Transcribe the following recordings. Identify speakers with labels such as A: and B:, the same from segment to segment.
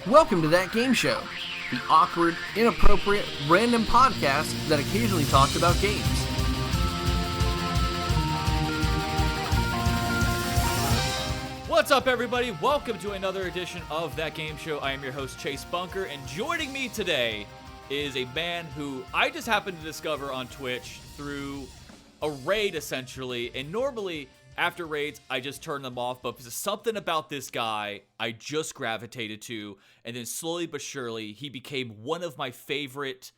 A: Welcome to That Game Show, the awkward, inappropriate, random podcast that occasionally talks about games.
B: What's up, everybody? Welcome to another edition of That Game Show. I am your host, Chase Bunker, and joining me today is a man who I just happened to discover on Twitch through a raid, essentially, and normally after raids, I just turn them off, but there's something about this guy I just gravitated to, and then slowly but surely, he became one of my favorite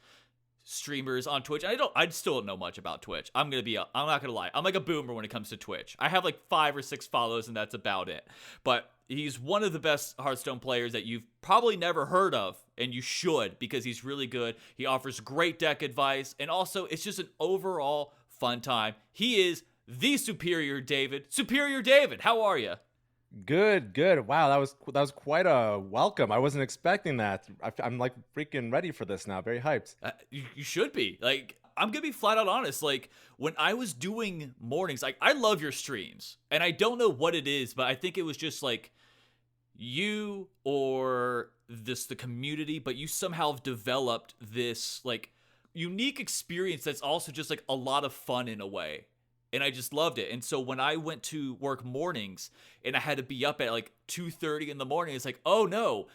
B: streamers on Twitch. I still don't know much about Twitch. I'm not gonna lie. I'm like a boomer when it comes to Twitch. I have like 5 or 6 follows, and that's about it. But he's one of the best Hearthstone players that you've probably never heard of, and you should, because he's really good. He offers great deck advice, and also it's just an overall fun time. He is the Superior David. Superior David, how are you?
C: Good. Wow, that was quite a welcome. I wasn't expecting that. I'm like freaking ready for this now. Very hyped.
B: You should be. Like, I'm gonna be flat out honest. Like, when I was doing mornings, like, I love your streams, and I don't know what it is, but I think it was just like you or the community, but you somehow have developed this like unique experience that's also just like a lot of fun in a way. And I just loved it. And so when I went to work mornings and I had to be up at like 2:30 in the morning, it's like, oh no,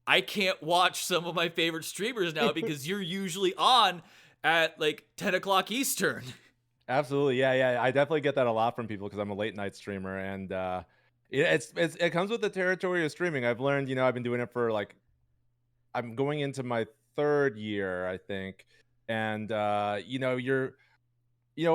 B: I can't watch some of my favorite streamers now because you're usually on at like 10 o'clock Eastern.
C: Absolutely, yeah. I definitely get that a lot from people because I'm a late night streamer, and it comes with the territory of streaming. I've learned, I've been doing it for like, I'm going into my 3rd year, I think, and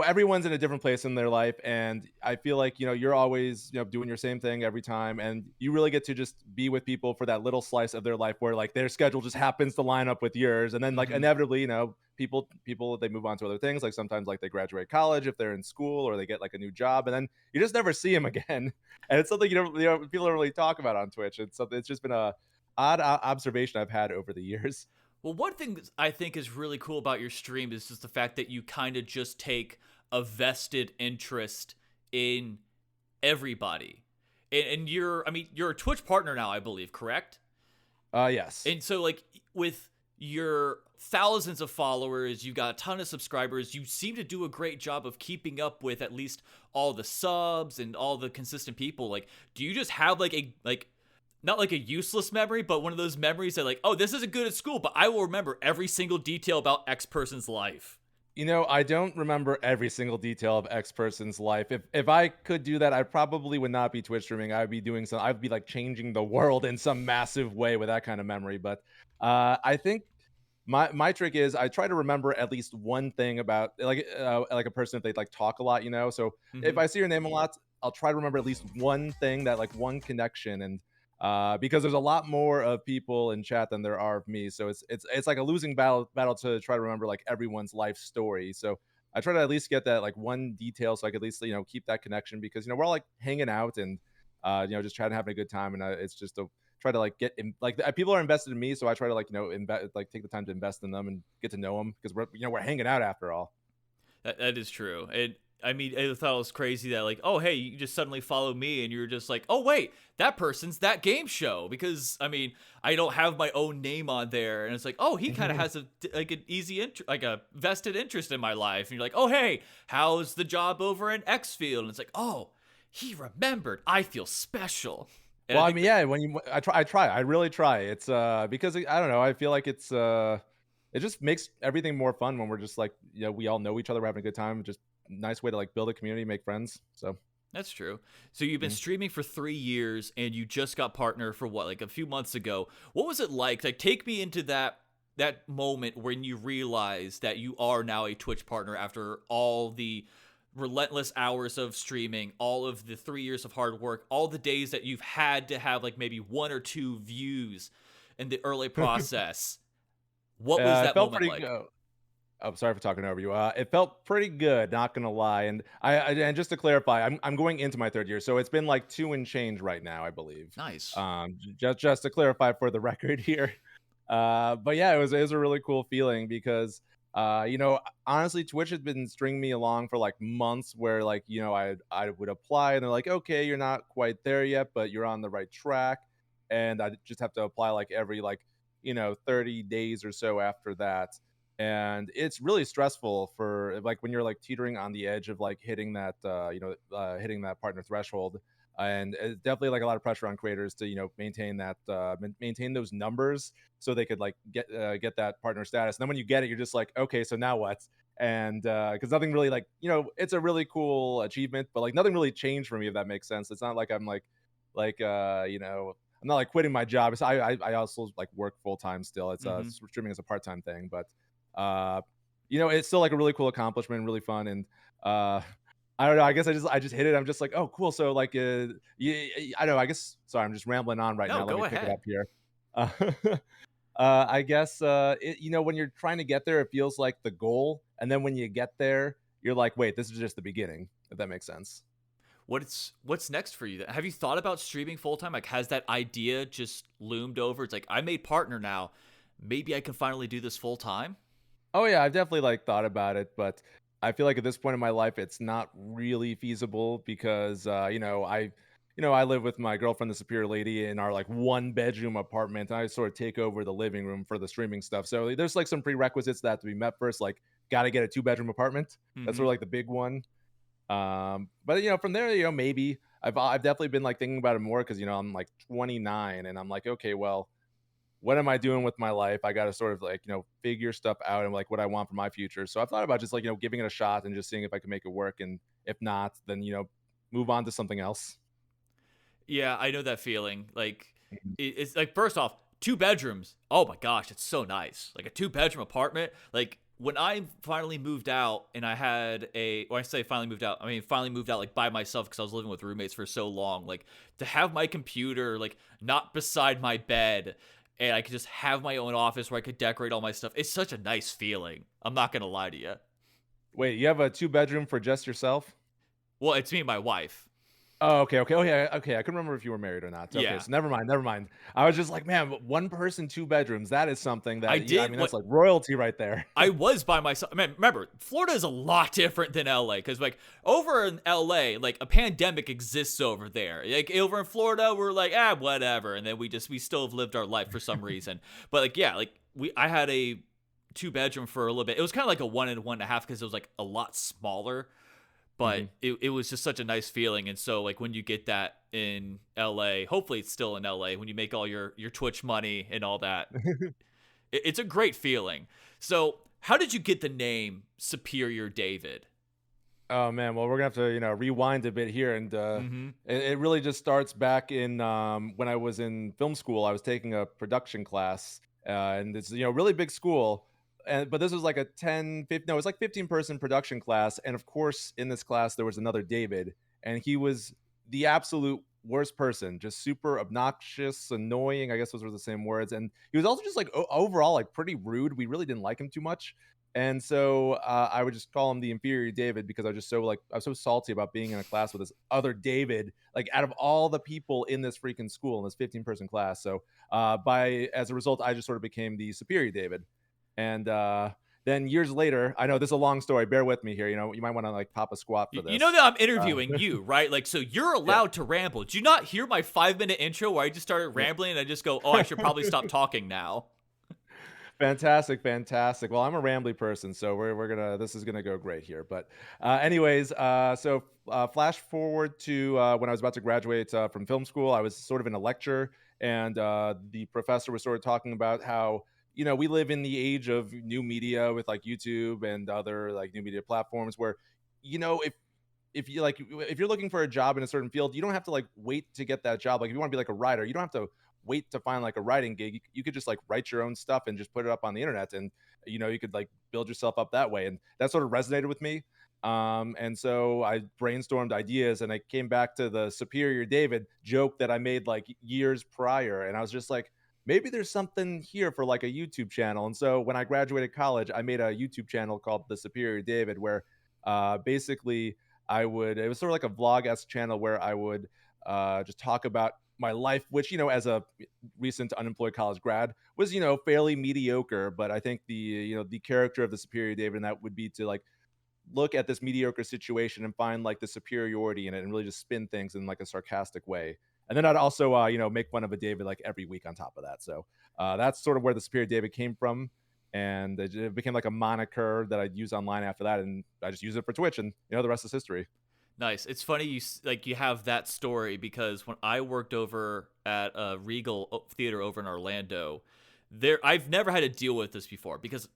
C: everyone's in a different place in their life, and I feel like, you're always, doing your same thing every time, and you really get to just be with people for that little slice of their life where like their schedule just happens to line up with yours, and then like inevitably, people they move on to other things. Like sometimes like they graduate college if they're in school, or they get like a new job, and then you just never see them again. And it's something people don't really talk about on Twitch. It's just been a odd observation I've had over the years.
B: Well, one thing that I think is really cool about your stream is just the fact that you kind of just take a vested interest in everybody. And you're a Twitch partner now, I believe, correct?
C: Yes.
B: And so like with your thousands of followers, you've got a ton of subscribers, you seem to do a great job of keeping up with at least all the subs and all the consistent people. Like, do you just have not like a useless memory, but one of those memories that like, oh, this isn't good at school, but I will remember every single detail about X person's life?
C: I don't remember every single detail of X person's life. If I could do that, I probably would not be Twitch streaming. I'd be like changing the world in some massive way with that kind of memory. But I think my trick is I try to remember at least one thing about like a person if they like talk a lot, So if I see your name a lot, I'll try to remember at least one thing, that like one connection, and because there's a lot more of people in chat than there are of me, so it's like a losing battle to try to remember like everyone's life story. So I try to at least get that like one detail, so I can at least keep that connection, because we're all like hanging out and just trying to have a good time, and it's just to try to like get in, like people are invested in me, so I try to like take the time to invest in them and get to know them, because we're hanging out after all.
B: That is true. I thought it was crazy that like, oh, hey, you just suddenly follow me and you're just like, oh, wait, that person's That Game Show, because I don't have my own name on there, and it's like, oh, he kind of has a vested interest in my life, and you're like, oh, hey, how's the job over in X Field? And it's like, oh, he remembered. I feel special. And
C: I really try. It's because I don't know, I feel like it's it just makes everything more fun when we're just like, we all know each other, we're having a good time. Just nice way to like build a community, make friends. So
B: that's true. So you've been streaming for 3 years, and you just got partner for what, like a few months ago. What was it like? Like, take me into that moment when you realized that you are now a Twitch partner after all the relentless hours of streaming, all of the 3 years of hard work, all the days that you've had to have like maybe 1 or 2 views in the early process. What was that moment like?
C: I'm sorry for talking over you. It felt pretty good, not gonna lie. And and just to clarify, I'm going into my 3rd year, so it's been like 2 and change right now, I believe.
B: Nice.
C: Just to clarify for the record here. But yeah, it was a really cool feeling, because honestly, Twitch has been stringing me along for like months, where like I would apply and they're like, okay, you're not quite there yet, but you're on the right track. and I just have to apply like every 30 days or so after that. And it's really stressful for like when you're like teetering on the edge of like hitting that hitting that partner threshold. And it's definitely like a lot of pressure on creators to maintain that maintain those numbers so they could like get that partner status. And then when you get it, you're just like, okay, so now what? And because nothing really like it's a really cool achievement, but like nothing really changed for me, if that makes sense. It's not like I'm I'm not like quitting my job. I also like work full time still. It's streaming as a part time thing, but uh it's still like a really cool accomplishment, really fun. And I don't know, I guess I just hit it. I'm just like, oh cool. So like yeah, I don't know, I guess, sorry, I'm just rambling on right
B: No,
C: now. Let
B: go
C: me pick it
B: ahead.
C: up here. I guess when you're trying to get there, it feels like the goal, and then when you get there, you're like, wait, this is just the beginning, if that makes sense.
B: What's next for you then? Have you thought about streaming full time? Like, has that idea just loomed over? It's like, I made partner now. Maybe I can finally do this full time.
C: Oh yeah, I've definitely like thought about it, but I feel like at this point in my life, it's not really feasible because I live with my girlfriend, the superior lady, in our like 1 bedroom apartment, and I sort of take over the living room for the streaming stuff. So there's like some prerequisites that have to be met first. Like, got to get a 2 bedroom apartment. That's
B: Mm-hmm.
C: sort of like the big one. But from there, maybe I've definitely been like thinking about it more because I'm like 29 and I'm like, okay, well, what am I doing with my life? I got to sort of like, figure stuff out and like what I want for my future. So I've thought about just like, giving it a shot and just seeing if I can make it work. And if not, then, move on to something else.
B: Yeah, I know that feeling. Like,
C: Mhm.
B: it's like, first off, 2 bedrooms. Oh my gosh, it's so nice. Like a 2 bedroom apartment. Like, when I finally moved out and I had when I say finally moved out, I mean finally moved out like by myself because I was living with roommates for so long. Like, to have my computer like not beside my bed and I could just have my own office where I could decorate all my stuff. It's such a nice feeling. I'm not gonna lie to you.
C: Wait, you have a 2 bedroom for just yourself?
B: Well, it's me and my wife.
C: Oh, okay, okay. Oh, yeah, okay. I couldn't remember if you were married or not. Okay,
B: Yeah.
C: so never mind, never mind. I was just like, man, but 1 person, 2 bedrooms. That is something
B: I
C: that, I
B: did
C: mean,
B: what
C: that's like royalty right there.
B: I was by myself. Man, remember, Florida is a lot different than LA because, like, over in LA, like, a pandemic exists over there. Like, over in Florida, we're like, whatever. And then we still have lived our life for some reason. But, like, yeah, like, I had a 2 bedroom for a little bit. It was kind of like a 1 and 1.5 because it was, like, a lot smaller. But
C: Mhm.
B: it was just such a nice feeling. And so, like, when you get that in LA, hopefully it's still in LA, when you make all your Twitch money and all that, it's a great feeling. So, how did you get the name Superior David?
C: Oh man, well we're gonna have to rewind a bit here, and
B: Mm-hmm.
C: it really just starts back in when I was in film school. I was taking a production class, and it's really big school, and but this was like a 10, 15, no, it was like 15-person production class, and of course in this class there was another David, and he was the absolute worst person, just super obnoxious, annoying. I guess those were the same words, and he was also just like overall like pretty rude. We really didn't like him too much. And so I would just call him the inferior David because I was so salty about being in a class with this other David, like out of all the people in this freaking school in this 15-person class. So by as a result, I just sort of became the superior David. And then years later, I know this is a long story. Bear with me here. You might want to like pop a squat for
B: You know
C: this.
B: that I'm
C: Uh,
B: interviewing you, right? Like, so you're
C: yeah.
B: allowed to ramble. Did you not hear my 5 minute intro where I just started rambling and I just go, oh, I should probably stop talking now?
C: Fantastic, fantastic. Well, I'm a rambly person, so we're gonna this is gonna go great here. But anyways, flash forward to when I was about to graduate from film school. I was sort of in a lecture, and the professor was sort of talking about how we live in the age of new media with like YouTube and other like new media platforms where if you like if you're looking for a job in a certain field, you don't have to like wait to get that job. Like if you want to be like a writer, you don't have to wait to find like a writing gig. You could just like write your own stuff and just put it up on the internet, and you could like build yourself up that way. And that sort of resonated with me. And so I brainstormed ideas, and I came back to the superior David joke that I made like years prior, and I was just like, maybe there's something here for like a YouTube channel. And so when I graduated college, I made a YouTube channel called The Superior David, where basically it was sort of like a vlog-esque channel where I would just talk about my life, which, as a recent unemployed college grad was, fairly mediocre. But I think the character of the superior David, and that would be to like look at this mediocre situation and find like the superiority in it and really just spin things in like a sarcastic way. And then I'd also, make fun of a David like every week on top of that. So that's sort of where the Superior David came from. And it became like a moniker that I'd use online after that. And I just use it for Twitch. And, the rest is history.
B: Nice. It's funny you have that story because when I worked over at a Regal Theater over in Orlando, I've never had to deal with this before because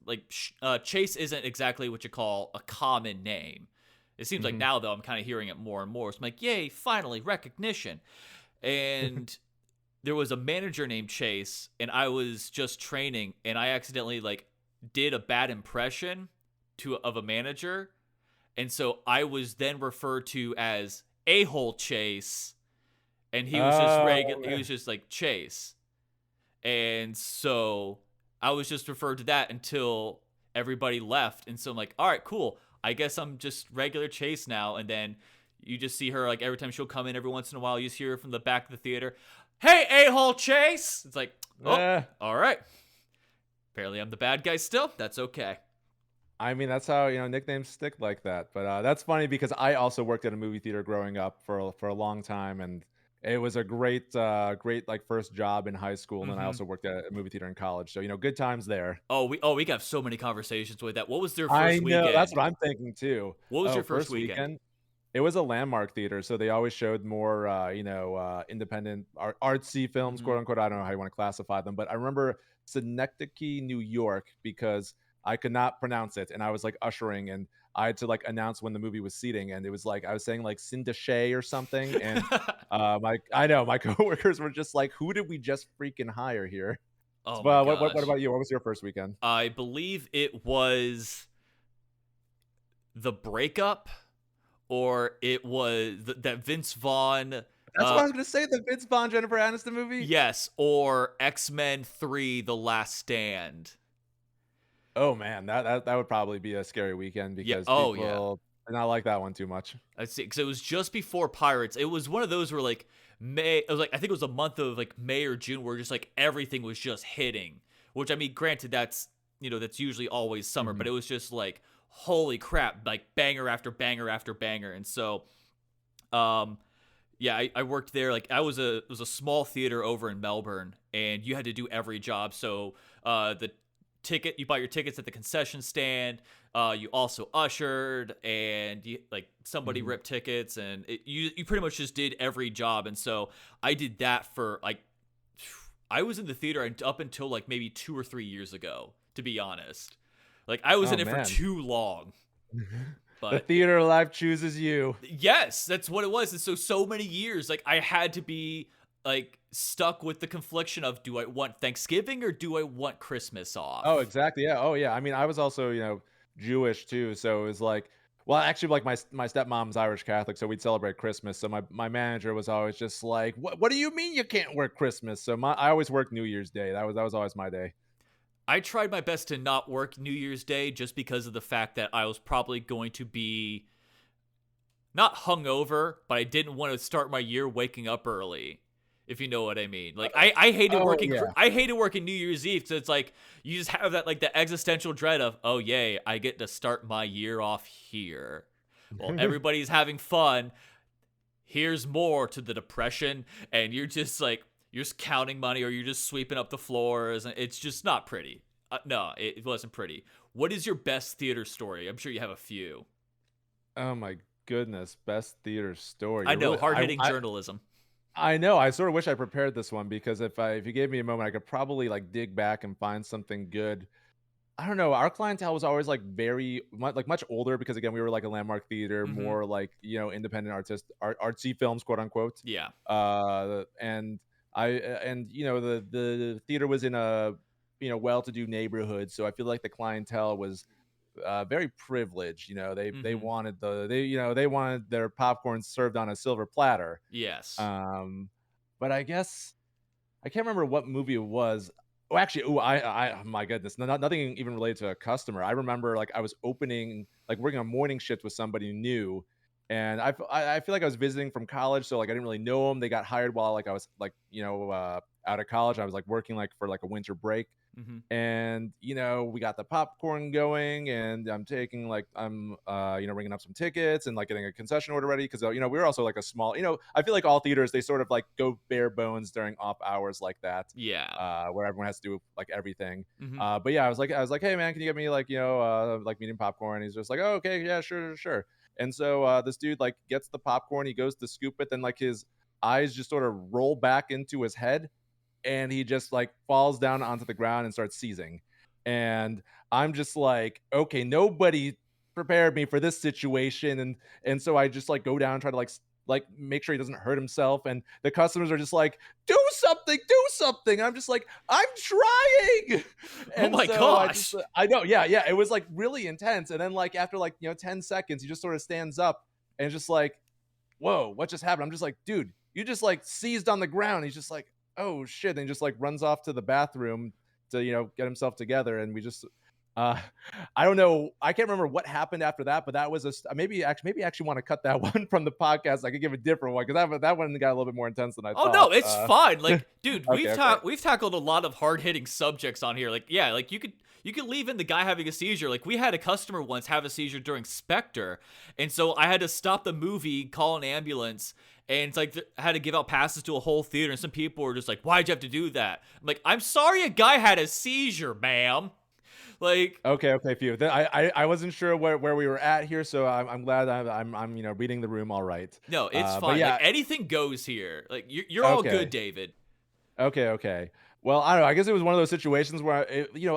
B: Chase isn't exactly what you call a common name. It seems like now though I'm kind of hearing it more and more. So I'm like, yay, finally recognition. And there was a manager named Chase, and I was just training, and I accidentally did a bad impression of a manager. And so I was then referred to as a-hole Chase, and he was just regular. He was just like Chase, and so I was just referred to that until everybody left. And so I'm like, all right, cool. I guess I'm just regular Chase now. And then you just see her every time she'll come in every once in a while. You just hear her from the back of the theater, "Hey, a-hole Chase!" It's like, oh, all right. Apparently, I'm the bad guy still. That's okay.
C: I mean, that's how nicknames stick like that. But that's funny because I also worked at a movie theater growing up for a long time, and it was a great first job in high school. And then I also worked at a movie theater in college, so good times there.
B: We got so many conversations with that. What was their
C: I
B: first
C: know
B: weekend?
C: that's what I'm thinking too.
B: What was your first weekend?
C: It was a landmark theater, so they always showed more, independent artsy films, quote unquote. I don't know how you want to classify them, but I remember Synecdoche, New York, because I could not pronounce it, and I was ushering, and I had to announce when the movie was seating, and it was I was saying Synecdoche or something, and my coworkers were just like, "Who did we just freaking hire here?"
B: Oh
C: Well,
B: my
C: what
B: gosh.
C: about you? What was your first weekend?
B: I believe it was The Breakup, or it was that Vince Vaughn.
C: That's what I was gonna say. The Vince Vaughn Jennifer Aniston movie.
B: Yes, or X-Men 3: The Last Stand.
C: Oh man, that would probably be a scary weekend because people did not like that one too much.
B: I'd see, because it was just before Pirates. It was one of those where May. It was I think it was a month of May or June where just everything was just hitting. Which I mean, granted, that's that's usually always summer, but it was just holy crap, banger after banger after banger. And so, yeah, I worked there. It was a small theater over in Melbourne, and you had to do every job. So you bought your tickets at the concession stand. You also ushered, and somebody ripped tickets, and you pretty much just did every job. And so I did that for I was in the theater up until maybe 2 or 3 years ago, to be honest. I was in it for too long. But
C: the theater of life chooses you.
B: Yes, that's what it was. And so many years, I had to be stuck with the confliction of, do I want Thanksgiving or do I want Christmas off?
C: Oh, exactly. Yeah. Oh, yeah. I mean, I was also, Jewish too. So it was well, actually, my stepmom's Irish Catholic, so we'd celebrate Christmas. So my manager was always just like, "What do you mean you can't work Christmas?" So I always worked New Year's Day. That was always my day.
B: I tried my best to not work New Year's Day just because of the fact that I was probably going to be not hungover, but I didn't want to start my year waking up early, if you know what I mean. I hated working.
C: Yeah.
B: I hated working New Year's Eve because it's you just have that the existential dread of, oh yay, I get to start my year off here. Well, everybody's having fun. Here's more to the depression, and you're just you're just counting money, or you're just sweeping up the floors, and it's just not pretty. No, it wasn't pretty. What is your best theater story? I'm sure you have a few.
C: Oh my goodness, best theater story.
B: I know, hard-hitting journalism.
C: I know. I sort of wish I prepared this one because if you gave me a moment, I could probably dig back and find something good. I don't know. Our clientele was always very much older because again we were a landmark theater, more independent artsy films, quote unquote.
B: Yeah.
C: And the theater was in a well-to-do neighborhood, so I feel like the clientele was very privileged. They wanted they wanted their popcorn served on a silver platter.
B: Yes.
C: But I guess I can't remember what movie it was. Oh, actually, I my goodness, nothing even related to a customer. I remember I was opening working a morning shift with somebody new, And I feel like I was visiting from college, so like I didn't really know them. They got hired while like I was like out of college. I was like working like for like a winter break,
B: Mm-hmm.
C: and we got the popcorn going, and I'm ringing up some tickets and like getting a concession order ready because we were also like a small, I feel like all theaters, they sort of like go bare bones during off hours like that,
B: Yeah.
C: where everyone has to do like everything.
B: Mm-hmm.
C: But yeah, I was like, hey man, can you get me like like medium popcorn? And he's just like, oh, okay, yeah, sure. And so this dude like gets the popcorn, he goes to scoop it, then like his eyes just sort of roll back into his head, and he just like falls down onto the ground and starts seizing. And I'm just like, okay, nobody prepared me for this situation. And so I just like go down and try to like make sure he doesn't hurt himself. And the customers are just like, do something. I'm just like, I'm trying.
B: Oh
C: And
B: my
C: so
B: gosh.
C: I know, yeah. It was like really intense. And then like after like 10 seconds, he just sort of stands up and just like, whoa, what just happened? I'm just like, dude, you just like seized on the ground. He's just like, oh shit, and he just like runs off to the bathroom to get himself together. And we just uh I don't know, I can't remember what happened after that, but that was maybe I actually want to cut that one from the podcast. I could give a different one because that one got a little bit more intense than I
B: Oh
C: thought.
B: no, it's fine. Like, dude,
C: Okay, okay.
B: we've tackled a lot of hard hitting subjects on here. Like, yeah, like you could leave in the guy having a seizure. Like, we had a customer once have a seizure during Spectre, and so I had to stop the movie, call an ambulance, and it's like I had to give out passes to a whole theater. And some people were just like, "Why'd you have to do that?" I'm like, "I'm sorry, a guy had a seizure, ma'am." Like,
C: Okay, phew. I wasn't sure where we were at here, so I'm glad I'm reading the room all right.
B: no, it's
C: But
B: fine.
C: yeah,
B: Like, anything goes here. Like, you're all
C: okay.
B: good, David.
C: Okay. Well, I don't know. I guess it was one of those situations where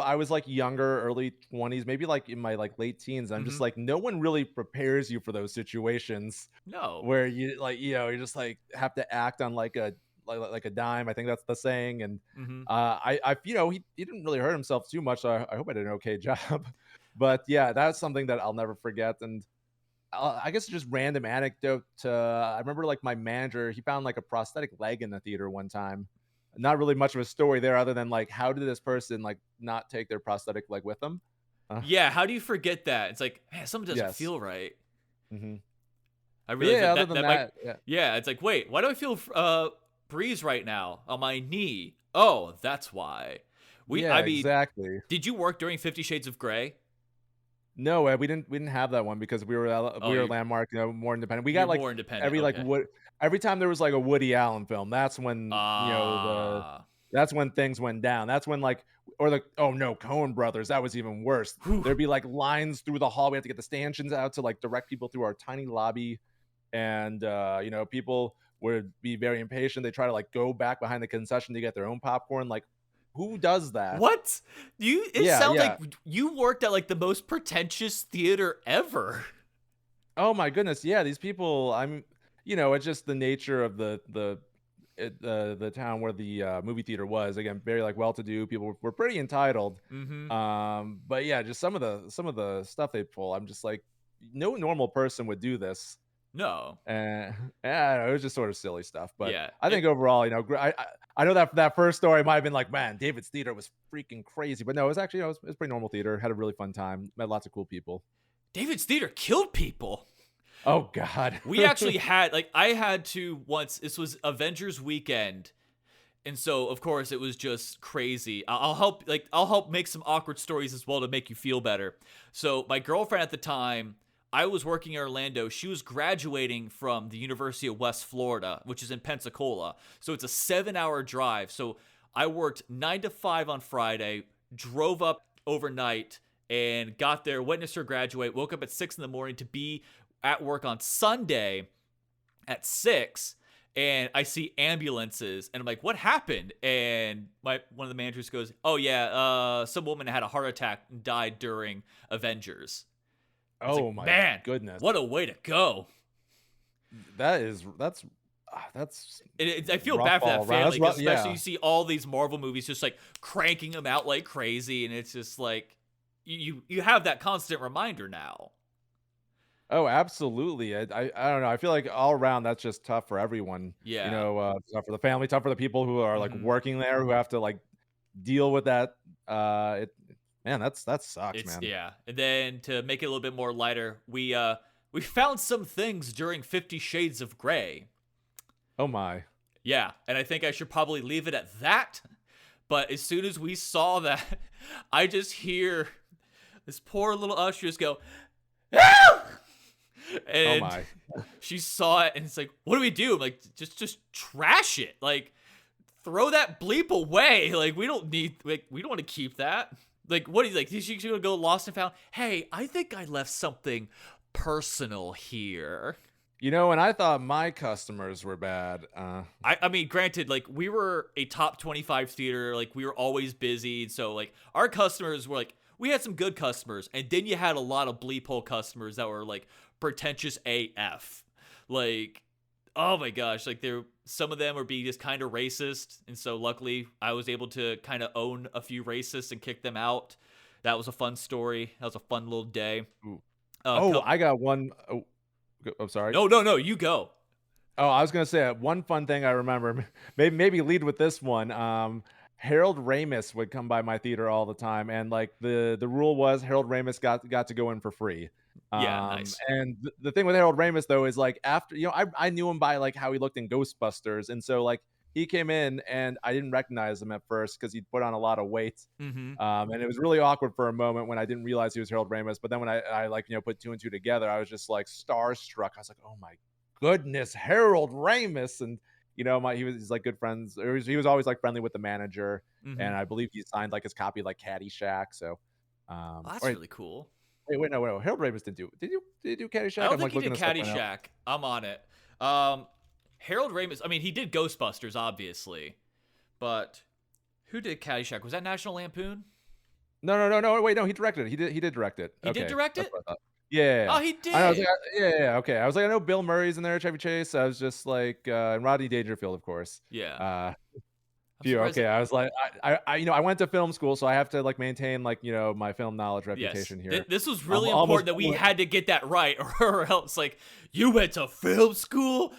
C: I was like younger, early 20s, maybe like in my like late teens. I'm
B: Mm-hmm.
C: just like, no one really prepares you for those situations
B: No.
C: where you like, you just like have to act on like a dime. I think that's the saying. And
B: Mm-hmm.
C: he didn't really hurt himself too much. So I hope I did an okay job. But yeah, that's something that I'll never forget. And I guess just random anecdote. I remember like my manager, he found like a prosthetic leg in the theater one time. Not really much of a story there, other than like, how did this person like not take their prosthetic leg with them?
B: Yeah, how do you forget that? It's like, man, something doesn't
C: Yes.
B: feel right.
C: Hmm.
B: I
C: But
B: realized
C: yeah,
B: that
C: other
B: that,
C: than
B: that might.
C: that, yeah.
B: Yeah, it's like, wait, why do I feel breeze right now on my knee? Oh, that's why.
C: Yeah,
B: I mean,
C: exactly.
B: did you work during 50 Shades of Grey?
C: No, we didn't have that one because
B: Oh,
C: we were Landmark, more independent. We
B: you're
C: got like
B: more independent.
C: every like
B: Okay.
C: every time there was like a Woody Allen film,
B: Ah.
C: that's when things went down. That's when like, or the, oh no, Coen Brothers, that was even worse.
B: Whew.
C: There'd be like lines through the hall. We had to get the stanchions out to like direct people through our tiny lobby, and people would be very impatient. They try to like go back behind the concession to get their own popcorn. Like, who does that?
B: What? It
C: Yeah,
B: sounds
C: yeah.
B: like you worked at like the most pretentious theater ever.
C: Oh my goodness, yeah. These people, it's just the nature of the town where the movie theater was. Again, very like well-to-do people were pretty entitled.
B: Mm-hmm.
C: But yeah, just some of the stuff they pull. I'm just like, no normal person would do this.
B: No.
C: And yeah, I don't know, it was just sort of silly stuff. But
B: Yeah.
C: I think overall, I know that first story might have been like, man, David's theater was freaking crazy. But no, it was actually, it was pretty normal theater. Had a really fun time. Met lots of cool people.
B: David's theater killed people.
C: Oh God.
B: We actually had, like, I had to once, this was Avengers Weekend. And so, of course, it was just crazy. I'll help make some awkward stories as well to make you feel better. So my girlfriend at the time, I was working in Orlando. She was graduating from the University of West Florida, which is in Pensacola. So it's a 7-hour drive. So I worked 9 to 5 on Friday, drove up overnight, and got there, witnessed her graduate, woke up at 6 in the morning to be at work on Sunday at 6. And I see ambulances, and I'm like, what happened? And one of the managers goes, oh yeah, some woman had a heart attack and died during Avengers.
C: Oh
B: Like,
C: my
B: man,
C: goodness.
B: what a way to go.
C: That's
B: I feel
C: rough
B: bad for that
C: all around.
B: family,
C: That's rough,
B: because especially
C: yeah.
B: you see all these Marvel movies just like cranking them out like crazy, and it's just like you have that constant reminder now.
C: Oh, absolutely. I don't know. I feel like all around that's just tough for everyone.
B: Yeah.
C: Tough for the family, tough for the people who are like
B: Mhm.
C: working there, who have to like deal with that. Man, that sucks,
B: It's
C: man.
B: yeah. And then to make it a little bit more lighter, we we found some things during 50 Shades of Grey.
C: Oh my.
B: Yeah, and I think I should probably leave it at that. But as soon as we saw that, I just hear this poor little usher just go, "Ah!"
C: Oh
B: And
C: my.
B: she saw it, and it's like, what do we do? I'm like, just trash it. Like, throw that bleep away. Like, we don't want to keep that. Like, what do you like? Is she gonna go lost and found? Hey, I think I left something personal here.
C: And I thought my customers were bad.
B: I mean, granted, like, we were a top 25 theater. Like, we were always busy. So, like, our customers were like, we had some good customers. And then you had a lot of bleep hole customers that were, like, pretentious AF. Like, oh my gosh. Like, some of them were being just kind of racist. And so, luckily, I was able to kind of own a few racists and kick them out. That was a fun story. That was a fun little day.
C: I got one. I'm sorry.
B: No, you go.
C: Oh, I was gonna say one fun thing I remember. Maybe lead with this one. Harold Ramis would come by my theater all the time, and like the rule was Harold Ramis got to go in for free.
B: Yeah, nice.
C: And the thing with Harold Ramis though is like after I knew him by like how he looked in Ghostbusters, and so like he came in and I didn't recognize him at first because he'd put on a lot of weight.
B: Mm-hmm.
C: And it was really awkward for a moment when I didn't realize he was Harold Ramis. But then when I like put two and two together, I was just like starstruck. I was like, oh my goodness, Harold Ramis. And he's like good friends. He was always like friendly with the manager,
B: Mm-hmm.
C: and I believe he signed like his copy of like Caddyshack. So
B: That's really cool.
C: Wait, no, Harold Ramis didn't do. Did you do Caddyshack?
B: I don't think he did Caddyshack. I'm on it. Harold Ramis. I mean, he did Ghostbusters, obviously, but who did Caddyshack? Was that National Lampoon?
C: No. Wait, no, he directed it. He did direct it.
B: He did direct it?
C: Yeah.
B: Oh, he did.
C: I was like, yeah. Okay. I was like, I know Bill Murray's in there, Chevy Chase. I was just like, and Rodney Dangerfield, of course.
B: Yeah.
C: Okay. I was like, I went to film school, so I have to like maintain like my film knowledge reputation here.
B: This was really important that we had to get that right, or else like you went to film school,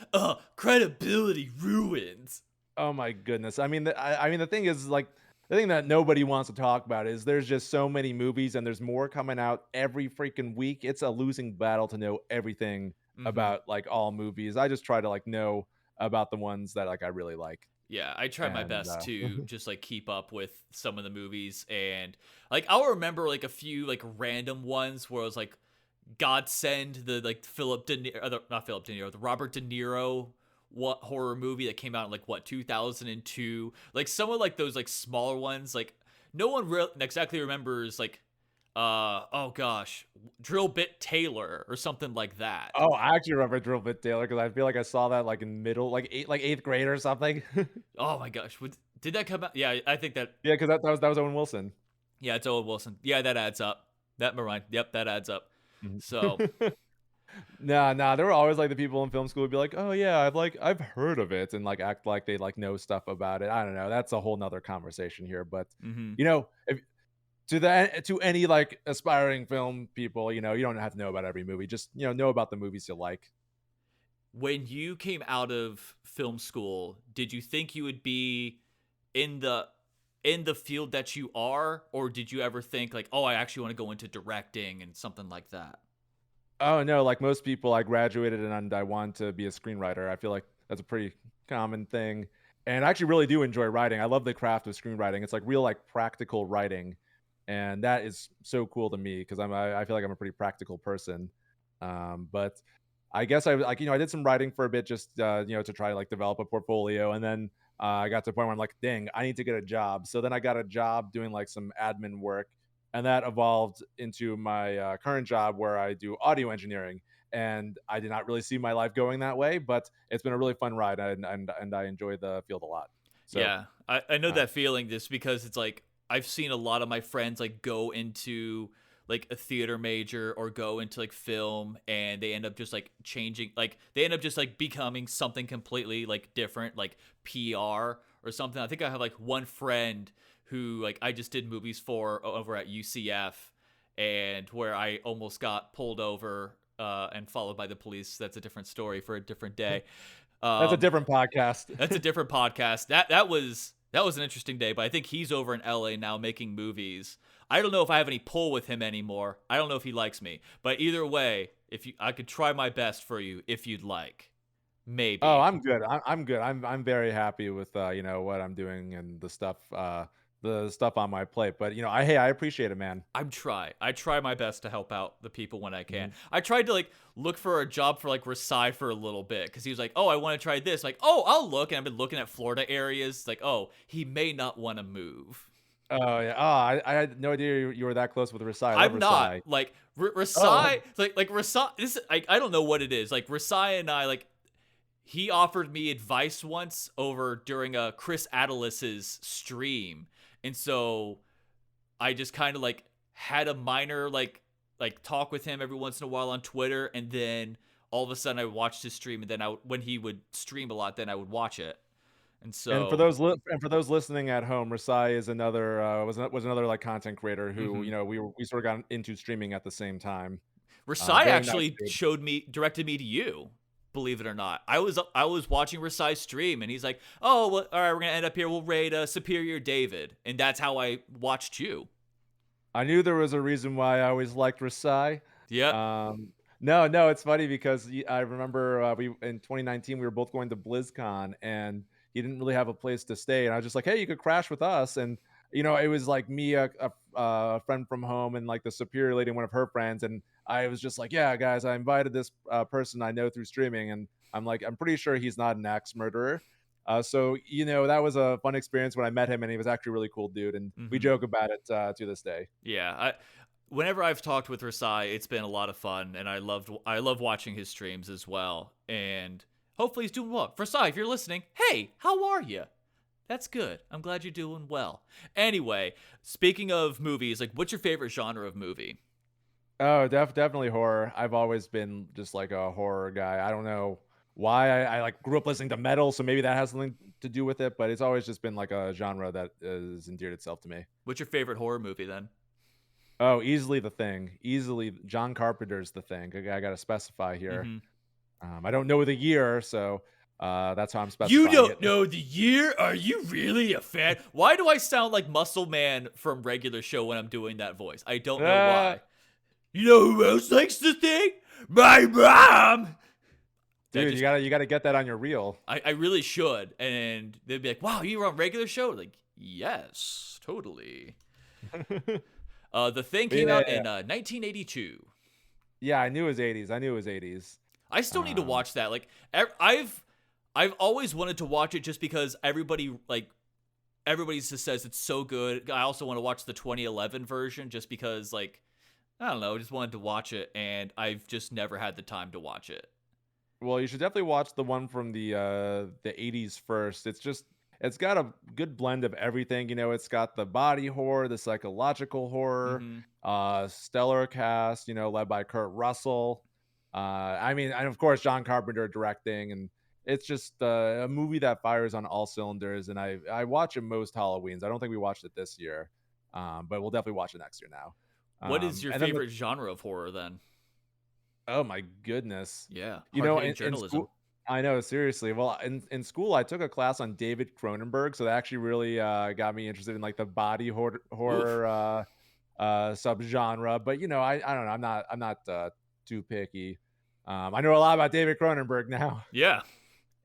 B: credibility ruins.
C: Oh my goodness. I mean, the thing is like. The thing that nobody wants to talk about is there's just so many movies and there's more coming out every freaking week. It's a losing battle to know everything about like all movies. I just try to like know about the ones that like I really like.
B: Yeah, I try my best to just like keep up with some of the movies, and like I'll remember like a few like random ones where it was like Godsend, the like the Robert De Niro horror movie that came out in like 2002. Like some of like those like smaller ones, like no one exactly remembers like oh gosh, Drill Bit Taylor or something like that.
C: Oh, I actually remember Drill Bit Taylor because I feel like I saw that like in middle, like eighth grade or something.
B: Oh my gosh, did that come out? Yeah, I think that.
C: Yeah, because that was Owen Wilson.
B: Yeah, it's Owen Wilson. Yeah, that adds up. That mind. Yep, that adds up. So.
C: Nah. There were always like the people in film school would be like, "Oh yeah, I've heard of it," and like act like they like know stuff about it. I don't know. That's a whole nother conversation here. But if to any like aspiring film people, you don't have to know about every movie. Just know about the movies you like.
B: When you came out of film school, did you think you would be in the field that you are, or did you ever think like, oh, I actually want to go into directing and something like that?
C: Oh no, like most people, I graduated and I want to be a screenwriter. I feel like that's a pretty common thing. And I actually really do enjoy writing. I love the craft of screenwriting. It's like real like practical writing. And that is so cool to me because I feel like I'm a pretty practical person. But I guess I did some writing for a bit just to try to like develop a portfolio, and then I got to the point where I'm like, dang, I need to get a job. So then I got a job doing like some admin work. And that evolved into my current job where I do audio engineering. And I did not really see my life going that way, but it's been a really fun ride, and I enjoy the field a lot. So,
B: yeah, I know that feeling just because it's like I've seen a lot of my friends like go into like a theater major or go into like film, and they end up just like changing, like they end up just like becoming something completely like different, like PR or something. I think I have like one friend who like I just did movies for over at UCF, and where I almost got pulled over and followed by the police. That's a different story for a different day.
C: That's a different podcast.
B: That's a different podcast. That was an interesting day, but I think he's over in LA now making movies. I don't know if I have any pull with him anymore. I don't know if he likes me, but either way, If you, I could try my best for you if you'd like.
C: Oh,
B: Maybe.
C: I'm good. I'm good. I'm very happy with what I'm doing and the stuff on my plate. But I appreciate it, man.
B: I try my best to help out the people when I can.
C: Mhm.
B: I tried to like look for a job for like Rasai for a little bit because he was like, "Oh, I want to try this." Like, "Oh, I'll look." And I've been looking at Florida areas. Like, "Oh, he may not want to move."
C: Oh yeah. Oh, I had no idea you were that close with Rasai. I love
B: I'm not
C: Rasai.
B: like
C: Oh,
B: Rasai. Like Rasai. This I don't know what it is. Like Rasai and I like he offered me advice once over during a Chris Adelis's stream, and so I just kind of like had a minor like talk with him every once in a while on Twitter, and then all of a sudden I watched his stream, and then when he would stream a lot, then I would watch it, and
C: and for
B: so
C: those listening at home, Rasai is another was another like content creator who
B: mm-hmm.
C: we sort of got into streaming at the same time.
B: Rasai
C: Very nice
B: actually
C: dude.
B: directed me to you. Believe it or not, I was watching Rasai's stream, and he's like, "Oh, well, all right, we're gonna end up here. We'll raid Superior David," and that's how I watched you.
C: I knew there was a reason why I always liked Rasai.
B: Yep.
C: No, it's funny because I remember we in 2019 we were both going to BlizzCon and he didn't really have a place to stay, and I was just like, hey, you could crash with us, and it was like me, a friend from home, and like the superior lady, and one of her friends, and I was just like, yeah, guys, I invited this person I know through streaming, and I'm like, I'm pretty sure he's not an axe murderer. So that was a fun experience when I met him, and he was actually a really cool dude, and we
B: Mm-hmm.
C: joke about it to this day.
B: Yeah, whenever I've talked with Rasai, it's been a lot of fun, and I love watching his streams as well. And hopefully he's doing well. Rasai, if you're listening, hey, how are you? That's good. I'm glad you're doing well. Anyway, speaking of movies, like, what's your favorite genre of movie?
C: Oh, definitely horror. I've always been just like a horror guy. I don't know why I like grew up listening to metal, so maybe that has something to do with it. But it's always just been like a genre that has endeared itself to me.
B: What's your favorite horror movie then?
C: Oh, easily The Thing. Easily John Carpenter's The Thing. I got to specify here.
B: Mm-hmm.
C: I don't know the year, so that's how I'm
B: You
C: specifying
B: don't
C: it.
B: know the year? Are you really a fan? Why do I sound like Muscle Man from Regular Show when I'm doing that voice? I don't know
C: Uh,
B: why. You know who else likes the thing? My mom! That
C: dude,
B: just
C: you gotta get that on your reel.
B: I really should. And they'd be like, wow, you were on Regular Show? Like, yes, totally. The Thing
C: But
B: came out
C: yeah,
B: in 1982.
C: yeah, I knew it was 80s. I knew it was 80s.
B: I still need to
C: Um,
B: watch that. Like, I've always wanted to watch it just because everybody just says it's so good. I also want to watch the 2011 version just because, like, I don't know, I just wanted to watch it, and I've just never had the time to watch it.
C: Well, you should definitely watch the one from the 80s first. It's got a good blend of everything. It's got the body horror, the psychological horror,
B: Mm-hmm.
C: stellar cast, led by Kurt Russell. I mean, and of course John Carpenter directing, and it's just a movie that fires on all cylinders. And I watch it most Halloweens. I don't think we watched it this year, but we'll definitely watch it next year now.
B: What is your
C: And then
B: favorite genre of horror then?
C: oh my goodness.
B: Yeah,
C: You know,
B: hard-hitting
C: in
B: journalism.
C: school, I know, seriously. Well, in school, I took a class on David Cronenberg, so that actually really got me interested in like the body
B: Oof.
C: horror subgenre. But I don't know. I'm not too picky. I know a lot about David Cronenberg now.
B: Yeah.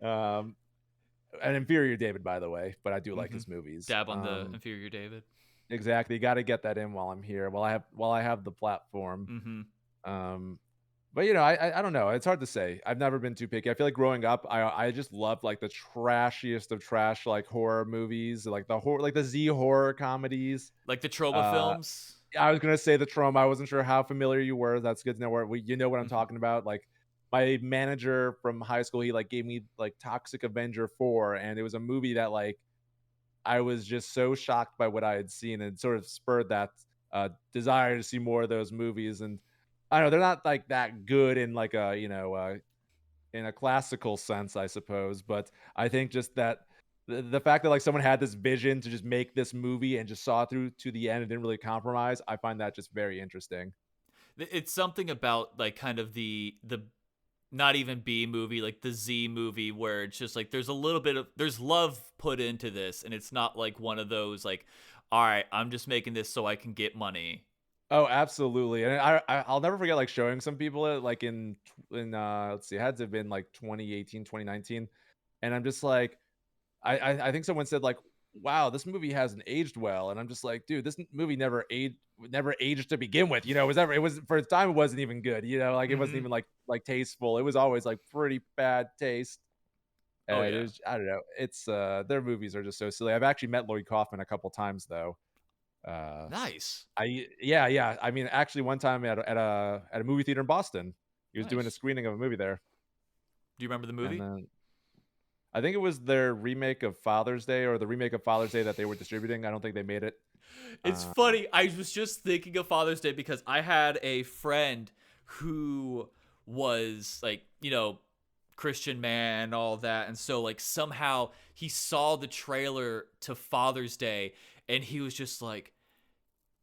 C: Um, an inferior David, by the way, but I do like
B: Mm-hmm.
C: his movies.
B: Dab on the inferior David.
C: Exactly. Got to get that in while I'm here. While I have the platform.
B: Mm-hmm.
C: Um, But I don't know. It's hard to say. I've never been too picky. I feel like growing up, I just loved like the trashiest of trash like horror movies, like the Z horror comedies.
B: Like the Trauma
C: Uh,
B: films.
C: I was gonna say the Trauma. I wasn't sure how familiar you were. That's good to know you know what I'm
B: Mm-hmm.
C: talking about. Like my manager from high school, he like gave me like Toxic Avenger 4, and it was a movie that like I was just so shocked by what I had seen, and sort of spurred that desire to see more of those movies. And I don't know, they're not like that good in like a in a classical sense, I suppose. But I think just that the fact that like someone had this vision to just make this movie and just saw it through to the end and didn't really compromise, I find that just very interesting.
B: It's something about like kind of the not even B movie, like the Z movie, where it's just like there's a little bit of there's love put into this, and it's not like one of those like, all right, I'm just making this so I can get money.
C: Oh, absolutely, and I'll never forget, like, showing some people it, like, let's see, it had to have been, like, 2018, 2019, and I'm just like I think someone said, like, "Wow, this movie hasn't aged well," and I'm just like, "Dude, this movie never aged to begin with," it was for its time, it wasn't even good, like, it wasn't
B: Hmm.
C: even, like, tasteful, it was always, like, pretty bad taste,
B: Oh
C: and it
B: yeah.
C: was I don't know, their movies are just so silly. I've actually met Lloyd Kaufman a couple times, though. Uh,
B: Nice.
C: yeah. I mean, actually, one time at a movie theater in Boston, he was doing a
B: Nice.
C: screening of a movie there,
B: Do you remember the
C: and
B: movie?
C: then I think it was their remake of Father's Day or the remake of Father's Day that they were distributing. I don't think they made it.
B: It's
C: Uh,
B: funny. I was just thinking of Father's Day because I had a friend who was like, Christian man and all that. And so like somehow he saw the trailer to Father's Day and he was just like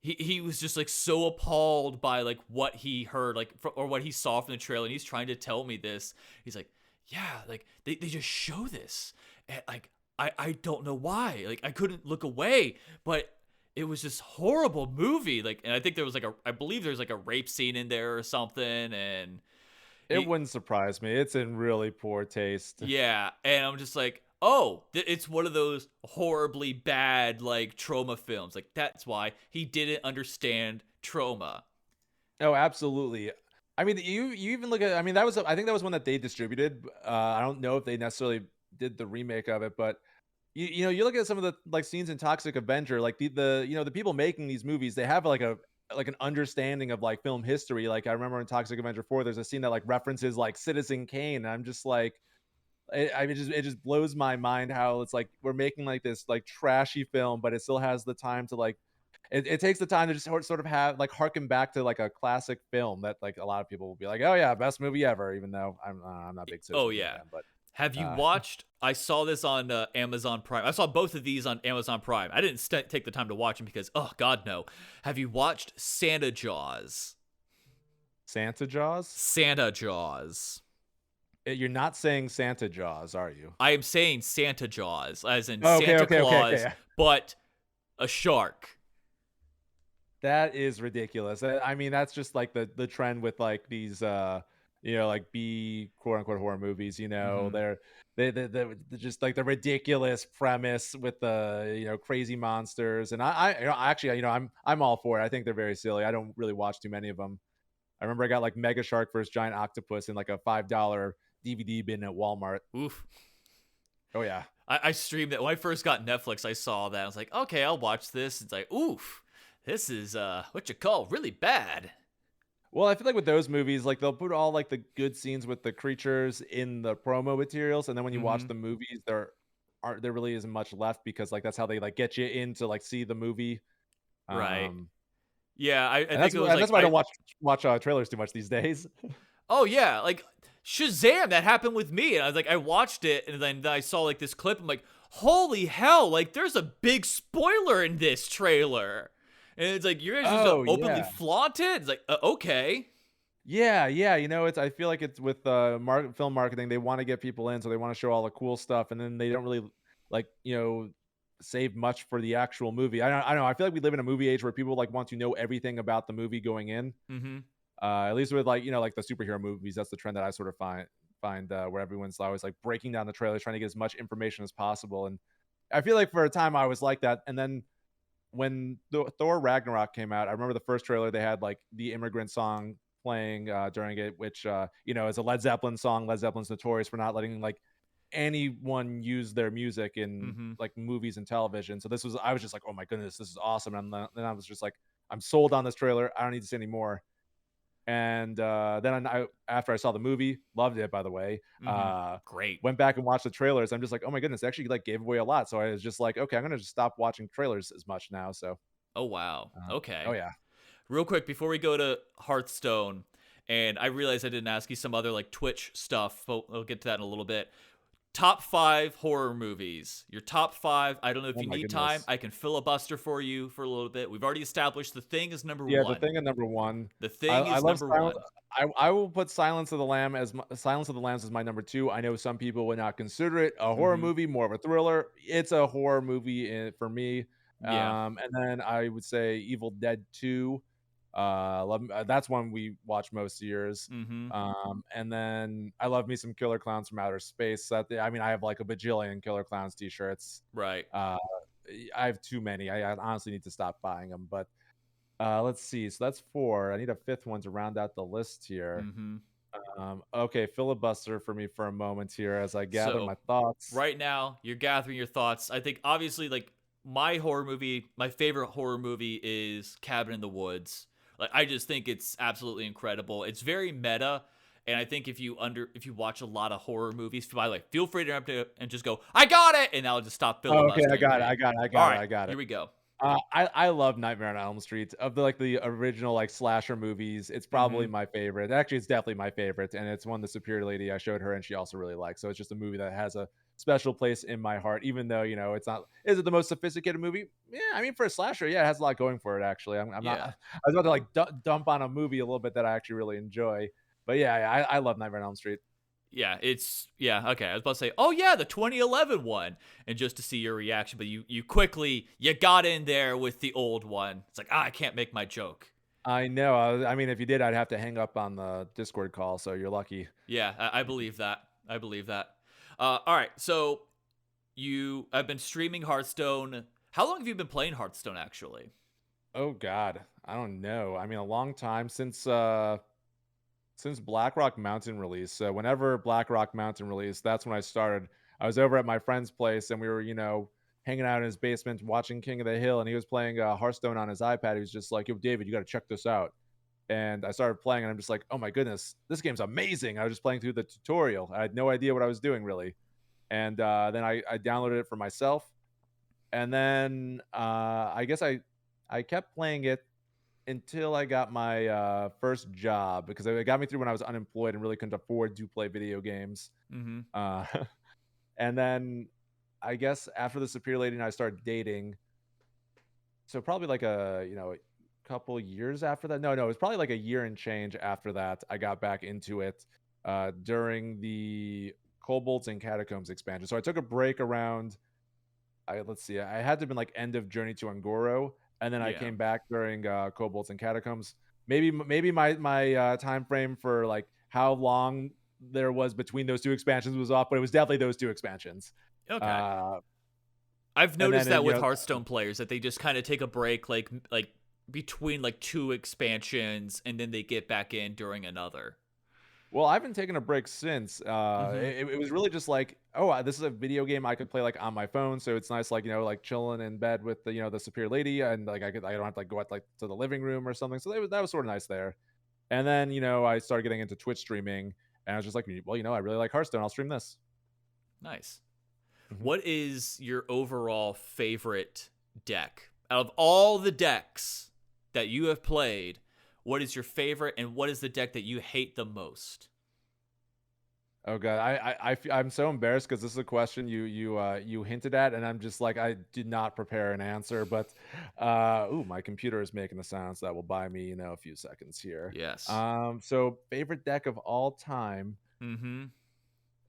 B: he was just like so appalled by like what he heard like or what he saw from the trailer, and he's trying to tell me this. He's like, yeah, like they just show this and like I don't know why, like I couldn't look away, but it was this horrible movie, like, and I think there was like I believe there's like a rape scene in there or something, and
C: it
B: he
C: wouldn't surprise me. It's in really poor taste.
B: yeah, and I'm just like, oh, it's one of those horribly bad like trauma films. Like that's why he didn't understand trauma.
C: Oh, absolutely. I mean, you even look at. I mean, I think that was one that they distributed. I don't know if they necessarily did the remake of it, but you look at some of the like scenes in Toxic Avenger, like the people making these movies, they have like an understanding of like film history. Like I remember in Toxic Avenger 4, there's a scene that like references like Citizen Kane, and I'm just like, it just blows my mind how it's like we're making like this like trashy film, but it still has the time to like it takes the time to just sort of have like harken back to like a classic film that like a lot of people will be like, oh yeah, best movie ever, even though I'm not a big
B: Oh
C: Citizen Kane
B: yeah.
C: fan, but
B: Have you
C: uh,
B: watched? I saw this on Amazon Prime. I saw both of these on Amazon Prime. I didn't take the time to watch them because, oh God, no. Have you watched Santa Jaws?
C: Santa Jaws.
B: Santa Jaws.
C: You're not saying Santa Jaws, are you?
B: I am saying Santa Jaws, as in
C: Oh, okay,
B: Santa
C: okay.
B: Claus, but a shark.
C: That is ridiculous. I mean, that's just like the trend with like these like B quote unquote horror movies.
B: Mm-hmm.
C: They're just like the ridiculous premise with the crazy monsters. And actually I'm all for it. I think they're very silly. I don't really watch too many of them. I remember I got like Mega Shark versus Giant Octopus in like a $5 DVD bin at Walmart.
B: Oof.
C: Oh yeah.
B: I streamed it when I first got Netflix. I saw that. I was like, okay, I'll watch this. It's like, oof, this is what you call really bad.
C: Well, I feel like with those movies, like they'll put all like the good scenes with the creatures in the promo materials, and then when you watch
B: Mm-hmm.
C: the movies, there really isn't much left because like that's how they like get you in to like see the movie.
B: Right.
C: Um,
B: Yeah, I
C: and
B: think
C: that's
B: it was
C: and
B: like
C: that's why I don't watch trailers too much these days.
B: oh yeah, like Shazam, that happened with me. And I was like, I watched it and then I saw like this clip. I'm like, holy hell, like there's a big spoiler in this trailer. And it's like, you're guys just
C: Oh
B: openly
C: yeah.
B: flaunt it? It's like, okay.
C: Yeah. I feel like it's with film marketing. They want to get people in, so they want to show all the cool stuff, and then they don't really like save much for the actual movie. I don't know. I feel like we live in a movie age where people like want to know everything about the movie going in.
B: Mm-hmm.
C: At least with like like the superhero movies, that's the trend that I sort of find where everyone's always like breaking down the trailers, trying to get as much information as possible. And I feel like for a time I was like that, and then when Thor Ragnarok came out, I remember the first trailer they had like the Immigrant Song playing during it, which is a Led Zeppelin song. Led Zeppelin's notorious for not letting like anyone use their music in
B: Mm-hmm.
C: like movies and television. So I was just like, oh my goodness, this is awesome. And then I was just like, I'm sold on this trailer. I don't need to see any more. And then after I saw the movie, loved it, by the way.
B: Mm-hmm. Great.
C: Went back and watched the trailers. I'm just like, oh my goodness, they actually like gave away a lot. So I was just like, okay, I'm gonna just stop watching trailers as much now. So
B: Oh wow.
C: oh
B: Okay.
C: yeah.
B: Real quick before we go to Hearthstone, and I realized I didn't ask you some other like Twitch stuff, but we'll get to that in a little bit. Top 5 horror movies. Your top 5. I don't know if
C: Oh
B: you
C: my
B: need time.
C: goodness.
B: I can filibuster for you for a little bit. We've already established The Thing is number
C: Yeah, The
B: 1.
C: Thing at number one.
B: The
C: I,
B: Thing
C: I
B: is
C: love
B: number
C: Silence.
B: 1.
C: I will put Silence of the Lambs as my number two. I know some people would not consider it a horror
B: Mm-hmm.
C: movie, more of a thriller. It's a horror movie for me.
B: Yeah.
C: And then I would say Evil Dead 2. That's one we watch most years.
B: Mm-hmm.
C: And then I love me some Killer Clowns from Outer Space. I mean, I have like a bajillion Killer Clowns t-shirts.
B: Right.
C: I have too many. I honestly need to stop buying them. But let's see. So that's 4. I need a 5th one to round out the list here.
B: Mm-hmm.
C: Okay, filibuster for me for a moment here as I gather
B: So
C: my thoughts.
B: right now, you're gathering your thoughts. I think obviously, like my favorite horror movie is Cabin in the Woods. Like I just think it's absolutely incredible. It's very meta. And I think if you watch a lot of horror movies, by the way, feel free to interrupt it and just go, I got it, and I'll just stop
C: Oh, okay,
B: filibustering.
C: I got
B: for
C: it.
B: you.
C: I got it. I
B: All
C: got it.
B: right,
C: I got it.
B: here we go.
C: I love Nightmare on Elm Street. Of the original like slasher movies, it's probably my favorite. Actually, it's definitely my favorite, and it's one the Superior Lady I showed her, and she also really likes. So it's just a movie that has a special place in my heart, even though it's not. Is it the most sophisticated movie? Yeah, I mean for a slasher, yeah, it has a lot going for it. Actually, I'm not.
B: Yeah.
C: I was about to like dump on a movie a little bit that I actually really enjoy, but yeah, I love Nightmare on Elm Street.
B: Yeah, okay. I was about to say, oh yeah, the 2011 one, and just to see your reaction, but you quickly got in there with the old one. It's like, I can't make my joke.
C: I know. I mean, if you did, I'd have to hang up on the Discord call. So you're lucky.
B: Yeah, I believe that. I believe that. All right, so I've been streaming Hearthstone. How long have you been playing Hearthstone, actually?
C: Oh God, I don't know. I mean, a long time since Blackrock Mountain release. So whenever Blackrock Mountain released, that's when I started. I was over at my friend's place, and we were, hanging out in his basement watching King of the Hill, and he was playing Hearthstone on his iPad. He was just like, "Yo, David, you got to check this out." And I started playing, and I'm just like, "Oh my goodness, this game's amazing!" I was just playing through the tutorial. I had no idea what I was doing really, and then I downloaded it for myself, and then I guess I kept playing it until I got my first job because it got me through when I was unemployed and really couldn't afford to play video games.
B: Mm-hmm.
C: And then I guess after the Superior Lady and I started dating, so probably like a couple years after that. No, it was probably like a year and change after that. I got back into it during the Kobolds and Catacombs expansion. So I took a break around. Let's see. I had to have been like end of Journey to Ungoro, and then I
B: Yeah.
C: came back during Kobolds and Catacombs. Maybe my time frame for like how long there was between those two expansions was off, but it was definitely those two expansions.
B: Okay. I've noticed
C: then,
B: that with Hearthstone players that they just kind of take a break, like between like 2 expansions, and then they get back in during another.
C: Well, I've been taking a break since. It was really just like, oh, this is a video game I could play like on my phone, so it's nice, like like chilling in bed with the the Superior Lady, and like I don't have to like go out like to the living room or something. So that was sort of nice there. And then I started getting into Twitch streaming, and I was just like, well, I really like Hearthstone. I'll stream this.
B: Nice.
C: Mhm.
B: What is your overall favorite deck out of all the decks that you have played? What is your favorite, and what is the deck that you hate the most?
C: Oh god, I'm so embarrassed because this is a question you hinted at, and I'm just like I did not prepare an answer, but my computer is making a sound, so that will buy me a few seconds here.
B: Yes.
C: So favorite deck of all time.
B: Mm-hmm.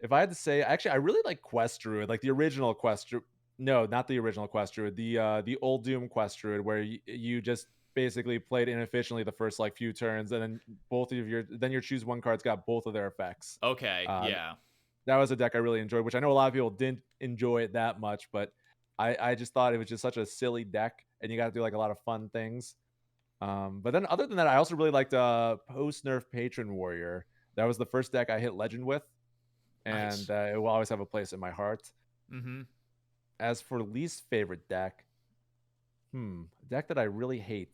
C: If I had to say, actually, I really like Quest Druid, like the original Quest Druid. No, not the original Quest Druid. The old Doom Quest Druid, where you just basically played inefficiently the first like few turns, and then your choose one card's got both of their effects.
B: Okay. Yeah.
C: That was a deck I really enjoyed, which I know a lot of people didn't enjoy it that much, but I just thought it was just such a silly deck, and you got to do like a lot of fun things. But then other than that, I also really liked post nerf Patron Warrior. That was the first deck I hit Legend with, and
B: Nice.
C: it will always have a place in my heart.
B: Mm-hmm.
C: As for least favorite deck, deck that I really hate.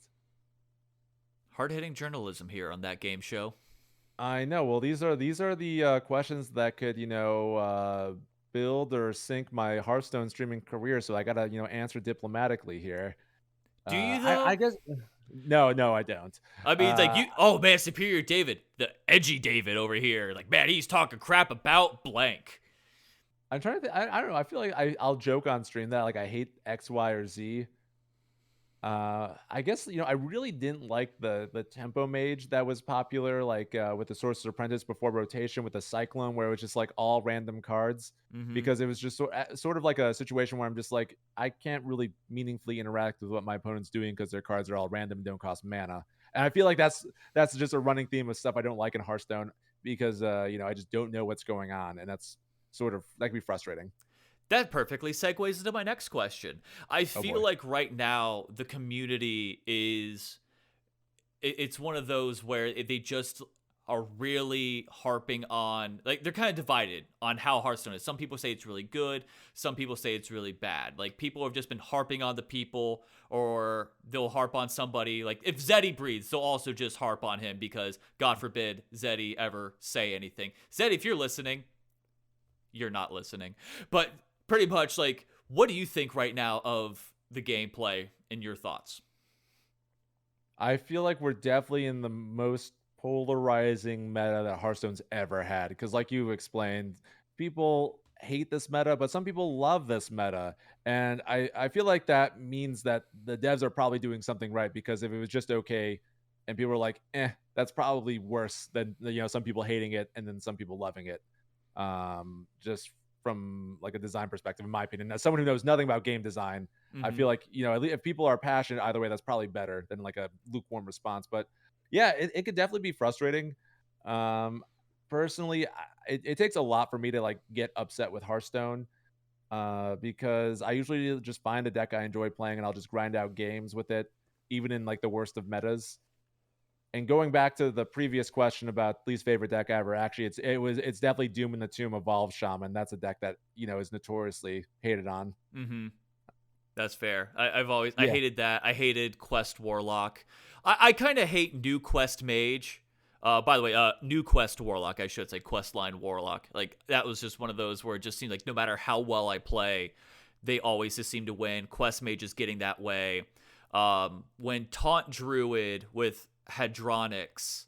B: Hard-hitting journalism here on That Game Show.
C: I know. Well, these are the questions that could build or sink my Hearthstone streaming career. So I gotta answer diplomatically here.
B: Do you though?
C: I guess no, I don't.
B: I mean, it's like you. Oh man, Superior David, the edgy David over here. Like, man, he's talking crap about blank.
C: I'm trying to think. I don't know. I feel like I'll joke on stream that like I hate X, Y, or Z. I guess I really didn't like the tempo mage that was popular, like with the Sorcerer's Apprentice before rotation with the Cyclone, where it was just like all random cards,
B: Mm-hmm.
C: because it was just sort of like a situation where I'm just like I can't really meaningfully interact with what my opponent's doing because their cards are all random and don't cost mana. And I feel like that's just a running theme of stuff I don't like in Hearthstone because I just don't know what's going on, and that's that can be frustrating.
B: That perfectly segues into my next question. I
C: Oh
B: feel
C: boy.
B: like right now the community it's one of those where they just are really harping on, like, they're kind of divided on how Hearthstone is. Some people say it's really good, some people say it's really bad. Like, people have just been harping on the people, or they'll harp on somebody. Like, if Zeddy breathes, they'll also just harp on him because God forbid Zeddy ever say anything. Zeddy, if you're listening, you're not listening. But pretty much, like, what do you think right now of the gameplay and your thoughts?
C: I feel like we're definitely in the most polarizing meta that Hearthstone's ever had. Because, like you explained, people hate this meta, but some people love this meta. And I feel like that means that the devs are probably doing something right. Because if it was just okay and people were like, that's probably worse than some people hating it and then some people loving it. Just from like a design perspective, in my opinion. As someone who knows nothing about game design, I feel like, at least if people are passionate either way, that's probably better than like a lukewarm response. But yeah, it could definitely be frustrating. Personally, it takes a lot for me to like get upset with Hearthstone, because I usually just find a deck I enjoy playing and I'll just grind out games with it, even in like the worst of metas. And going back to the previous question about least favorite deck ever, actually, it's definitely Doom in the Tomb Evolved Shaman. That's a deck that is notoriously hated on.
B: That's fair. I
C: Yeah.
B: hated that. I hated Quest Warlock. I kind of hate New Quest Mage. By the way, New Quest Warlock, I should say, Questline Warlock. Like, that was just one of those where it just seemed like no matter how well I play, they always just seem to win. Quest Mage is getting that way. When Taunt Druid with Hadronics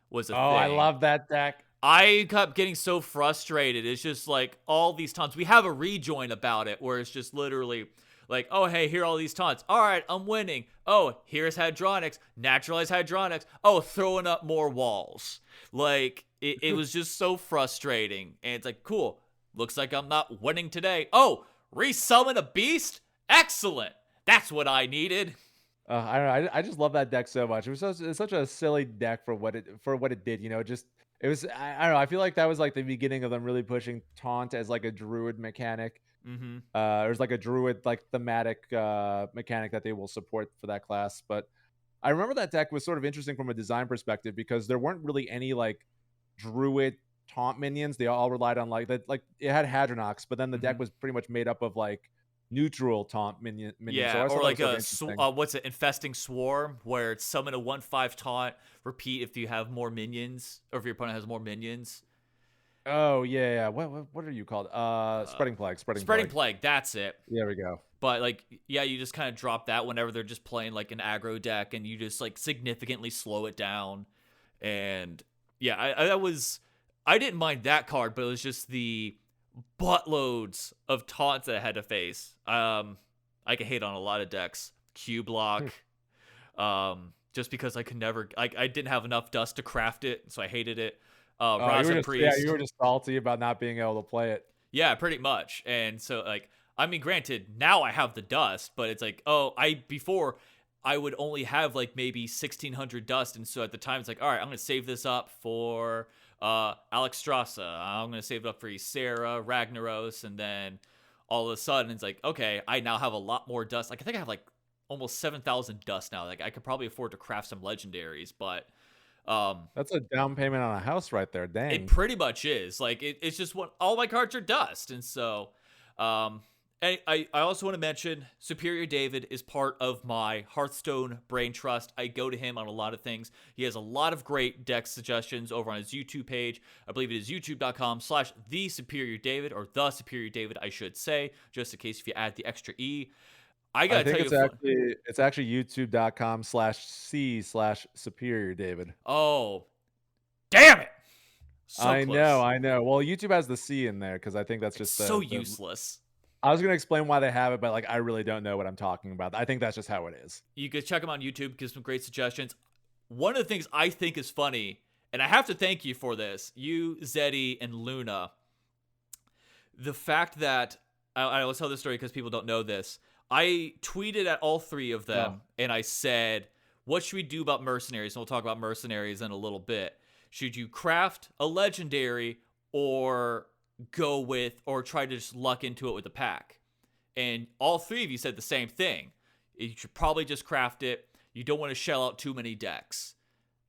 B: was a
C: Oh, I
B: thing,
C: love that deck.
B: I kept getting so frustrated. It's just like all these taunts. We have a rejoin about it where it's just literally like, oh, hey, here are all these taunts. All right, I'm winning. Oh, here's Hadronics. Naturalize Hadronics. Oh, throwing up more walls. Like, it was just so frustrating. And it's like, cool. Looks like I'm not winning today. Oh, resummon a beast? Excellent. That's what I needed.
C: I don't know. I just love that deck so much. It's such a silly deck for what it did. It was. I don't know. I feel like that was like the beginning of them really pushing taunt as like a druid mechanic. There's like a druid like thematic mechanic that they will support for that class. But I remember that deck was sort of interesting from a design perspective because there weren't really any like druid taunt minions. They all relied on like that. Like it had Hadronox, but then the deck was pretty much made up of like neutral taunt minions. So
B: Yeah,
C: I
B: or
C: thought that was
B: like
C: sort of
B: a
C: interesting.
B: what's it, infesting swarm, where it's summon a 1/5 taunt, repeat if you have more minions, or if your opponent has more minions.
C: Oh yeah. What are you called? Spreading plague.
B: Spreading plague, that's it.
C: There we go.
B: But like, yeah, you just kind of drop that whenever they're just playing like an aggro deck, and you just like significantly slow it down. And yeah, I didn't mind that card, but it was just the buttloads of taunts that I had to face. I could hate on a lot of decks. Q block. Just because I could never, I didn't have enough dust to craft it, so I hated it. Raza Priest.
C: You were just salty about not being able to play it.
B: Yeah, pretty much. And so, like, I mean, granted, now I have the dust, but it's like, before I would only have like maybe 1,600 dust, and so at the time it's like, all right, I'm gonna save this up for Alex Strasza. I'm gonna save it up for Ysera, Ragnaros, and then all of a sudden it's like, okay, I now have a lot more dust. Like, I think I have like almost 7,000 dust now. Like, I could probably afford to craft some legendaries, but
C: That's a down payment on a house right there. Dang.
B: it pretty much is. Like, it's just what all my cards are dust. And so and I also want to mention Superior David is part of my Hearthstone brain trust. I go to him on a lot of things. He has a lot of great deck suggestions over on his YouTube page. I believe it is youtube.com/the Superior David, or the Superior David, I should say, just in case if you add the extra E. I gotta tell you,
C: it's actually youtube.com/c/Superior David.
B: oh, damn it! So
C: I
B: close.
C: know. Well, YouTube has the C in there because I think that's just
B: so useless.
C: I was gonna explain why they have it, but like I really don't know what I'm talking about. I think that's just how it is.
B: You can check him on YouTube, give some great suggestions. One of the things I think is funny, and I have to thank you for this, you, Zeddy, and Luna, the fact that, I always tell this story because people don't know this, I tweeted at all three of them, and I said, what should we do about mercenaries? And we'll talk about mercenaries in a little bit. Should you craft a legendary or or try to just luck into it with a pack? And all three of you said the same thing. You should probably just craft it. You don't want to shell out too many decks.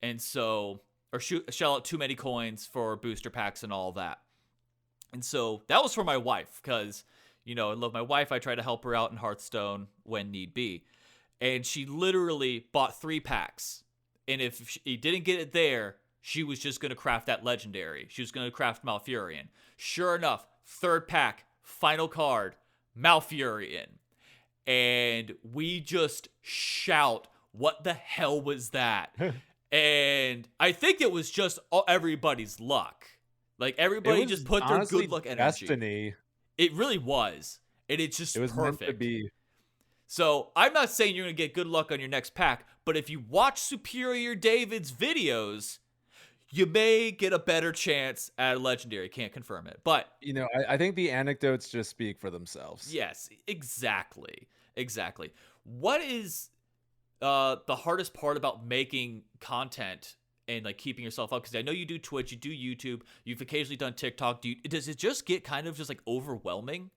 B: And so, or shell out too many coins for booster packs and all that. And so that was for my wife because, I love my wife. I try to help her out in Hearthstone when need be. And she literally bought 3 packs. And if she didn't get it there, she was just going to craft that legendary. She was going to craft Malfurion. Sure enough, 3rd pack, final card, Malfurion. And we just shout, what the hell was that? And I think it was just everybody's luck. Like, everybody just put their good luck energy.
C: Destiny.
B: It really was. And it's just perfect.
C: Meant to be.
B: So, I'm not saying you're going to get good luck on your next pack, but if you watch Superior David's videos, you may get a better chance at a legendary. Can't confirm it. But,
C: I think the anecdotes just speak for themselves.
B: Yes, exactly. Exactly. What is the hardest part about making content and like keeping yourself up? Because I know you do Twitch, you do YouTube, you've occasionally done TikTok. Does it just get kind of just like overwhelming?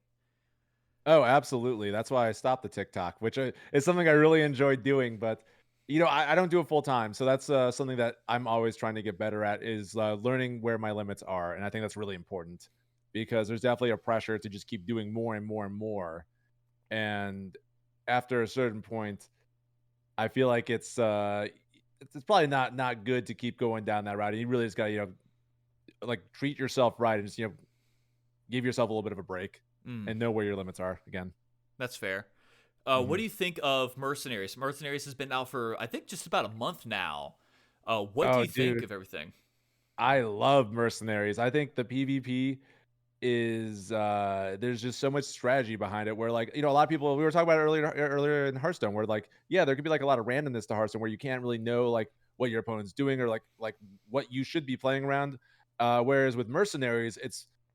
C: Oh, absolutely. That's why I stopped the TikTok, which is something I really enjoy doing. But, I don't do it full time. So that's something that I'm always trying to get better at is learning where my limits are. And I think that's really important because there's definitely a pressure to just keep doing more and more and more. And after a certain point, I feel like it's probably not good to keep going down that route. And you really just got to, like treat yourself right and just, give yourself a little bit of a break. And know where your limits are again.
B: That's fair. What do you think of Mercenaries? Mercenaries has been out for, I think, just about a month now. What do you think of everything?
C: I love Mercenaries. I think the PvP is there's just so much strategy behind it where like a lot of people, we were talking about it earlier in Hearthstone where like there could be like a lot of randomness to Hearthstone where you can't really know like what your opponent's doing or like what you should be playing around, whereas with Mercenaries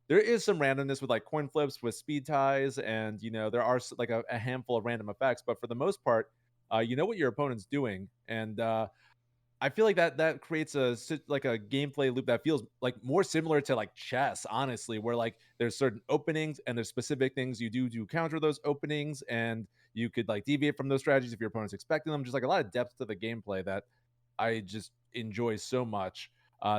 C: there is some randomness with like coin flips with speed ties and there are like a handful of random effects, but for the most part you know what your opponent's doing. And I feel like that creates a gameplay loop that feels like more similar to like chess, honestly, where like there's certain openings and there's specific things you do to counter those openings, and you could like deviate from those strategies if your opponent's expecting them. Just like a lot of depth to the gameplay that I just enjoy so much.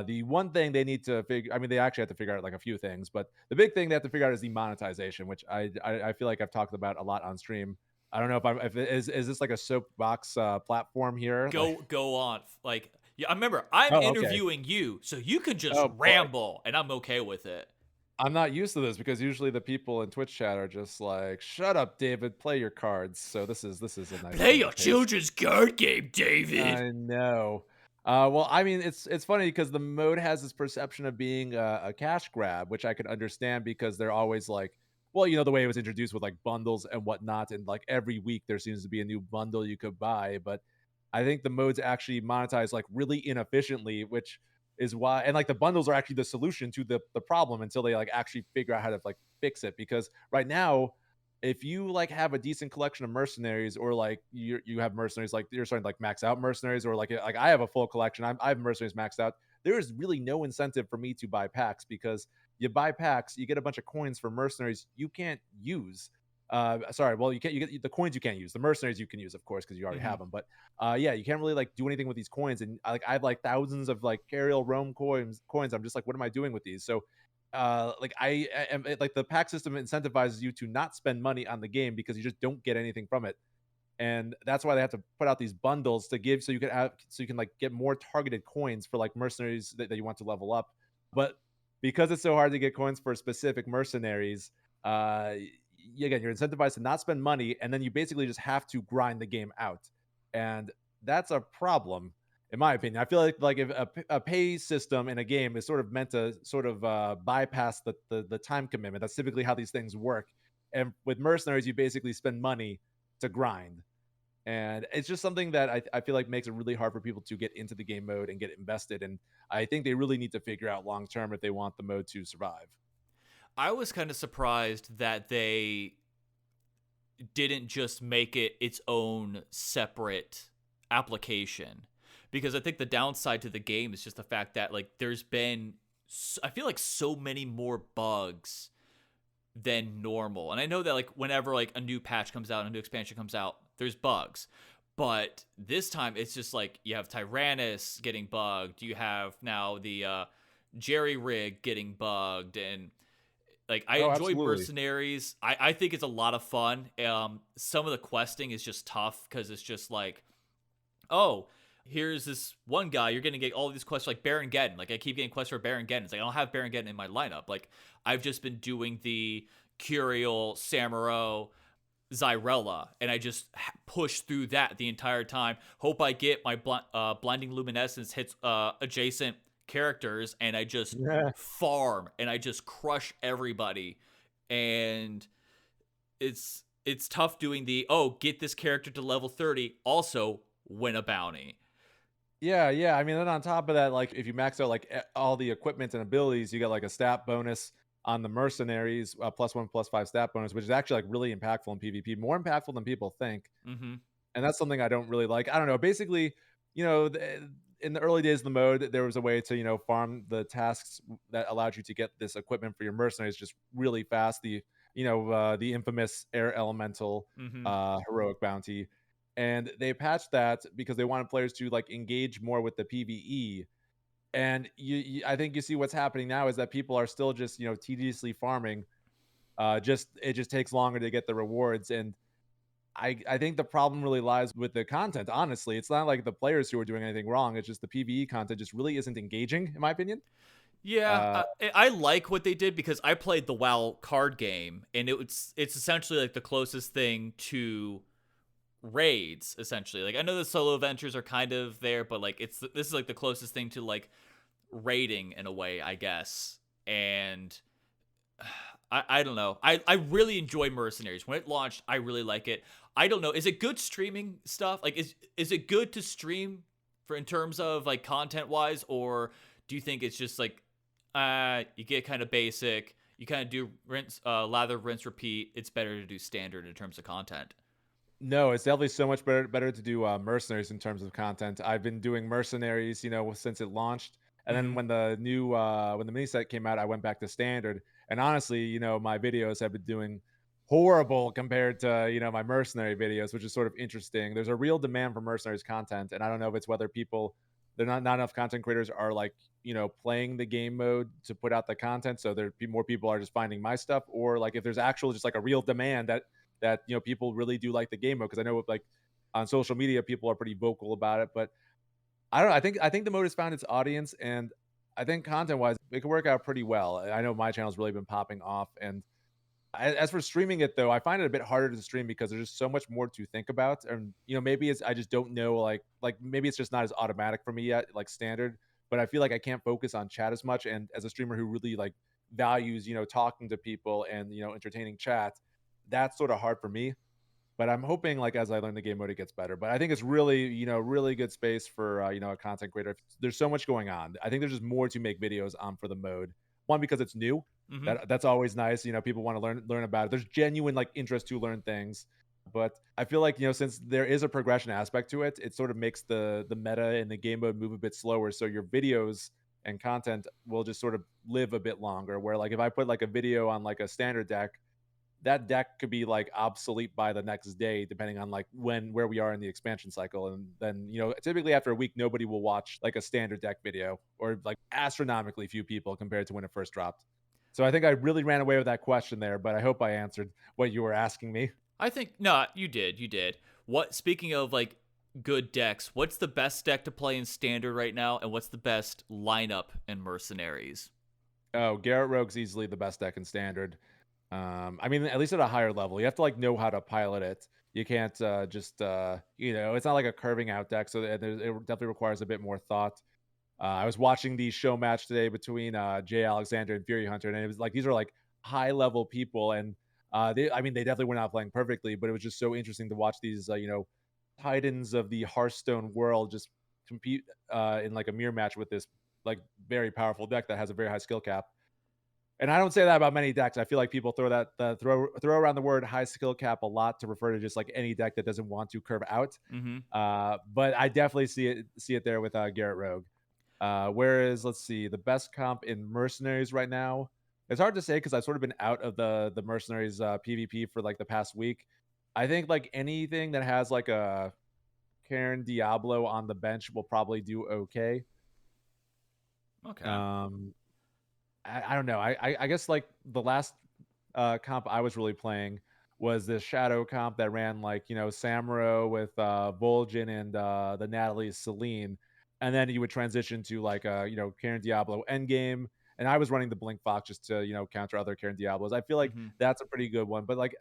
C: The one thing they need to they actually have to figure out like a few things, but the big thing they have to figure out is the monetization, which I feel like I've talked about a lot on stream. I don't know if is this like a soapbox platform here?
B: Go on. Like, yeah, I remember I'm interviewing you, so you can just ramble, and I'm okay with it.
C: I'm not used to this because usually the people in Twitch chat are just like, "Shut up, David. Play your cards." So this is a nice.
B: Play your children's card game, David.
C: I know. Well, I mean, it's funny because the mode has this perception of being a cash grab, which I can understand because they're always like, well, the way it was introduced with like bundles and whatnot, and like every week there seems to be a new bundle you could buy. But I think the modes actually monetize like really inefficiently, which is why, and like the bundles are actually the solution to the problem until they like actually figure out how to like fix it. Because right now, if you like have a decent collection of mercenaries, or like you have mercenaries, like you're starting to like max out mercenaries, or like I have a full collection, I have mercenaries maxed out. There is really no incentive for me to buy packs because you buy packs, you get a bunch of coins for mercenaries you can't use. You get the coins you can't use. The mercenaries you can use, of course, because you already have them. But you can't really like do anything with these coins. And I have like thousands of like aerial Rome coins. I'm just like, what am I doing with these? So I am like the pack system incentivizes you to not spend money on the game because you just don't get anything from it. And that's why they have to put out these bundles to give so you can like get more targeted coins for like mercenaries that you want to level up. But because it's so hard to get coins for specific mercenaries, again, you're incentivized to not spend money, and then you basically just have to grind the game out. And that's a problem, in my opinion. I feel like if a pay system in a game is sort of meant to sort of bypass the time commitment. That's typically how these things work. And with mercenaries, you basically spend money to grind. And it's just something that I feel like makes it really hard for people to get into the game mode and get invested. And I think they really need to figure out long term if they want the mode to survive.
B: I was kind of surprised that they didn't just make it its own separate application, because I think the downside to the game is just the fact that like there's been I feel like so many more bugs than normal. And I know that like whenever like a new patch comes out, a new expansion comes out, there's bugs. But this time it's just like you have Tyrannus getting bugged, you have now the Jerry rig getting bugged, and like I
C: Oh,
B: enjoy
C: absolutely.
B: Mercenaries. I think it's a lot of fun. Some of the questing is just tough because it's just like, oh, here's this one guy, you're gonna get all these quests like Baron Geddon. Like I keep getting quests for Baron Geddon. It's like I don't have Baron Geddon in my lineup. Like I've just been doing the Curiel, Samuro, Zyrella, and I just push through that the entire time. Hope I get my blinding luminescence hits adjacent characters, and I just
C: Yeah.
B: farm and I just crush everybody. And it's tough doing the, oh, get this character to level 30, also win a bounty.
C: Yeah. I mean, then on top of that, like if you max out like all the equipment and abilities, you get like a stat bonus on the mercenaries, +1/+5 stat bonus, which is actually like really impactful in PvP, more impactful than people think.
B: Mm-hmm.
C: And that's something I don't really like. I don't know. Basically, you know, in the early days of the mode, there was a way to, farm the tasks that allowed you to get this equipment for your mercenaries just really fast. The infamous air elemental
B: Mm-hmm.
C: heroic bounty. And they patched that because they wanted players to like engage more with the PvE. And I think you see what's happening now is that people are still just tediously farming. It just takes longer to get the rewards, and I think the problem really lies with the content. Honestly, it's not like the players who are doing anything wrong. It's just the PVE content just really isn't engaging, in my opinion.
B: Yeah,
C: Uh,
B: I like what they did because I played the WoW card game, and it's essentially like the closest thing to raids. Essentially, like I know the solo adventures are kind of there, but like this is like the closest thing to like raiding in a way, I guess. And I don't know. I really enjoy Mercenaries. When it launched, I really like it. I don't know. Is it good streaming stuff? Like is it good to stream for in terms of like content wise, or do you think it's just like you get kind of basic, you kind of do rinse lather, rinse, repeat. It's better to do standard in terms of content.
C: no, it's definitely so much better to do mercenaries in terms of content. I've been doing mercenaries, since it launched, and then
B: Mm-hmm.
C: when the mini set came out, I went back to standard. And honestly, my videos have been doing horrible compared to my mercenary videos, which is sort of interesting. There's a real demand for mercenaries content, and I don't know if it's whether they're not enough content creators are like playing the game mode to put out the content, so more people are just finding my stuff, or like if there's actual just like a real demand that people really do like the game mode, because I know like on social media people are pretty vocal about it. But I don't know. I think the mode has found its audience, and I think content wise it can work out pretty well. I know my channel's really been popping off, and as for streaming it though, I find it a bit harder to stream because there's just so much more to think about, and maybe it's I just don't know, like maybe it's just not as automatic for me yet, like standard. But I feel like I can't focus on chat as much, and as a streamer who really like values talking to people and entertaining chat, that's sort of hard for me. But I'm hoping like as I learn the game mode, it gets better. But I think it's really really good space for a content creator. There's so much going on. I think there's just more to make videos on for the mode. One, because it's new.
B: Mm-hmm.
C: That's always nice. People want to learn about it. There's genuine like interest to learn things. But I feel like since there is a progression aspect to it, it sort of makes the meta and the game mode move a bit slower. So your videos and content will just sort of live a bit longer. Where like if I put like a video on like a standard deck, that deck could be like obsolete by the next day, depending on like where we are in the expansion cycle. And then typically after a week, nobody will watch like a standard deck video, or like astronomically few people compared to when it first dropped. So I think I really ran away with that question there, but I hope I answered what you were asking me.
B: I think no, you did. You did. What speaking of like good decks, what's the best deck to play in standard right now, and what's the best lineup in Mercenaries?
C: Oh, Garrett Rogue's easily the best deck in standard. I mean, at least at a higher level, you have to like know how to pilot it. You can't just it's not like a curving out deck, so it definitely requires a bit more thought. I was watching the show match today between Jay Alexander and Fury Hunter, and it was like these are like high level people, and they definitely were not playing perfectly, but it was just so interesting to watch these titans of the Hearthstone world just compete in like a mirror match with this like very powerful deck that has a very high skill cap. And I don't say that about many decks. I feel like people throw around the word high skill cap a lot to refer to just like any deck that doesn't want to curve out.
B: Mm-hmm.
C: But I definitely see it there with Garrett Rogue. Whereas, let's see, the best comp in Mercenaries right now. It's hard to say because I've sort of been out of the Mercenaries PvP for like the past week. I think like anything that has like a Karen Diablo on the bench will probably do okay.
B: Okay.
C: I don't know. I guess like the last comp I was really playing was this shadow comp that ran like Samuro with Vol'jin and the Natalie Celine, and then you would transition to like Karen Diablo endgame, and I was running the Blink Fox just to counter other Karen Diablos. I feel like
B: Mm-hmm.
C: that's a pretty good one, but like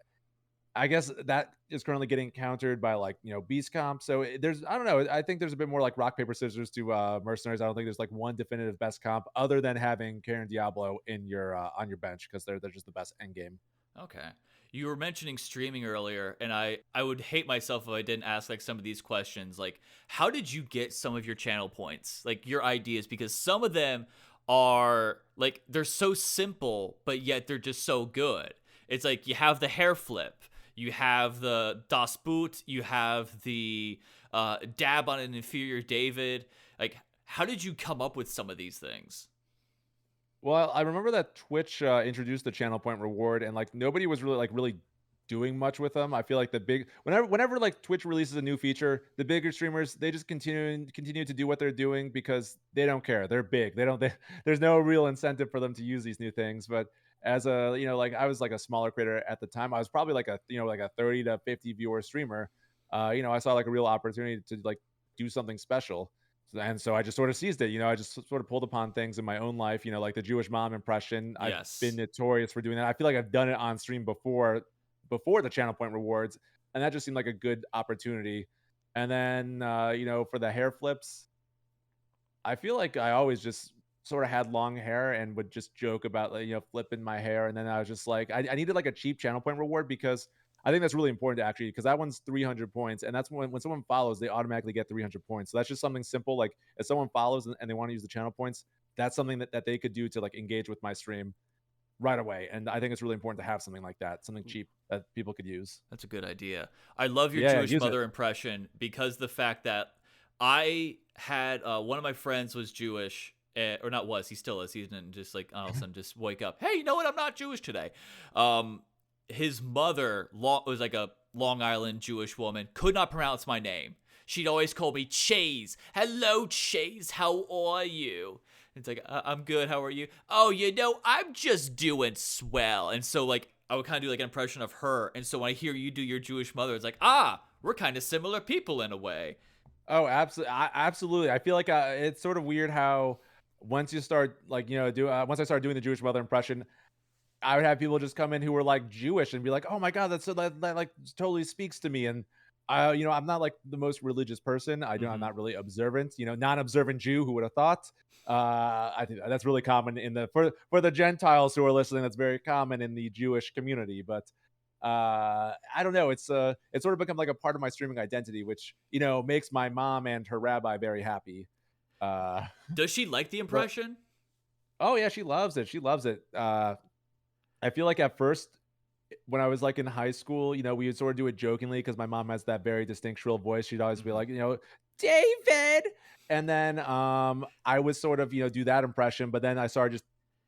C: I guess that is currently getting countered by like Beast Comp. So there's I don't know. I think there's a bit more like rock paper scissors to Mercenaries. I don't think there's like one definitive best comp other than having Karen Diablo in your on your bench because they're just the best end game.
B: Okay. You were mentioning streaming earlier, and I would hate myself if I didn't ask like some of these questions. Like, how did you get some of your channel points? Like your ideas, because some of them are like they're so simple, but yet they're just so good. It's like you have the hair flip, you have the Das Boot, you have the dab on an inferior David. Like, how did you come up with some of these things?
C: Well, I remember that Twitch introduced the channel point reward, and like nobody was really doing much with them. I feel like the big whenever like Twitch releases a new feature, the bigger streamers they just continue to do what they're doing because they don't care. They're big. There's no real incentive for them to use these new things. But as a like I was like a smaller creator at the time, I was probably like a like a 30 to 50 viewer streamer. I saw like a real opportunity to like do something special. And so I just sort of seized it. I just sort of pulled upon things in my own life, like the Jewish mom impression. I've been
B: Yes.
C: notorious for doing that. I feel like I've done it on stream before the channel point rewards, and that just seemed like a good opportunity. And then for the hair flips, I feel like I always just sort of had long hair and would just joke about like, flipping my hair. And then I was just like, I needed like a cheap channel point reward because I think that's really important to actually, because that one's 300 points. And that's when someone follows, they automatically get 300 points. So that's just something simple. Like if someone follows and they want to use the channel points, that's something that they could do to like engage with my stream right away. And I think it's really important to have something like that, something cheap that people could use.
B: That's a good idea. I love your
C: Yeah,
B: Jewish
C: use it.
B: mother impression because the fact that I had one of my friends was Jewish, or not was, he still is. He didn't just like all of a sudden just wake up. Hey, you know what? I'm not Jewish today. His mother was like a Long Island Jewish woman, could not pronounce my name. She'd always call me Chase. Hello, Chase. How are you? It's like, I'm good. How are you? Oh, I'm just doing swell. And so, like, I would kind of do like an impression of her. And so when I hear you do your Jewish mother, it's like, we're kind of similar people in a way.
C: Oh, absolutely. Absolutely. I feel like it's sort of weird how once you start like, once I started doing the Jewish mother impression, I would have people just come in who were like Jewish and be like, "Oh my god, that like totally speaks to me." And I'm not like the most religious person. I'm not really observant. Non-observant Jew. Who would have thought? I think that's really common for the Gentiles who are listening. That's very common in the Jewish community. But I don't know. It's sort of become like a part of my streaming identity, which makes my mom and her rabbi very happy.
B: Does she like the impression?
C: Oh yeah, she loves it. She loves it. I feel like at first, when I was like in high school, we would sort of do it jokingly because my mom has that very distinct shrill voice. She'd always be like, David. And then I would sort of, do that impression. But then I started just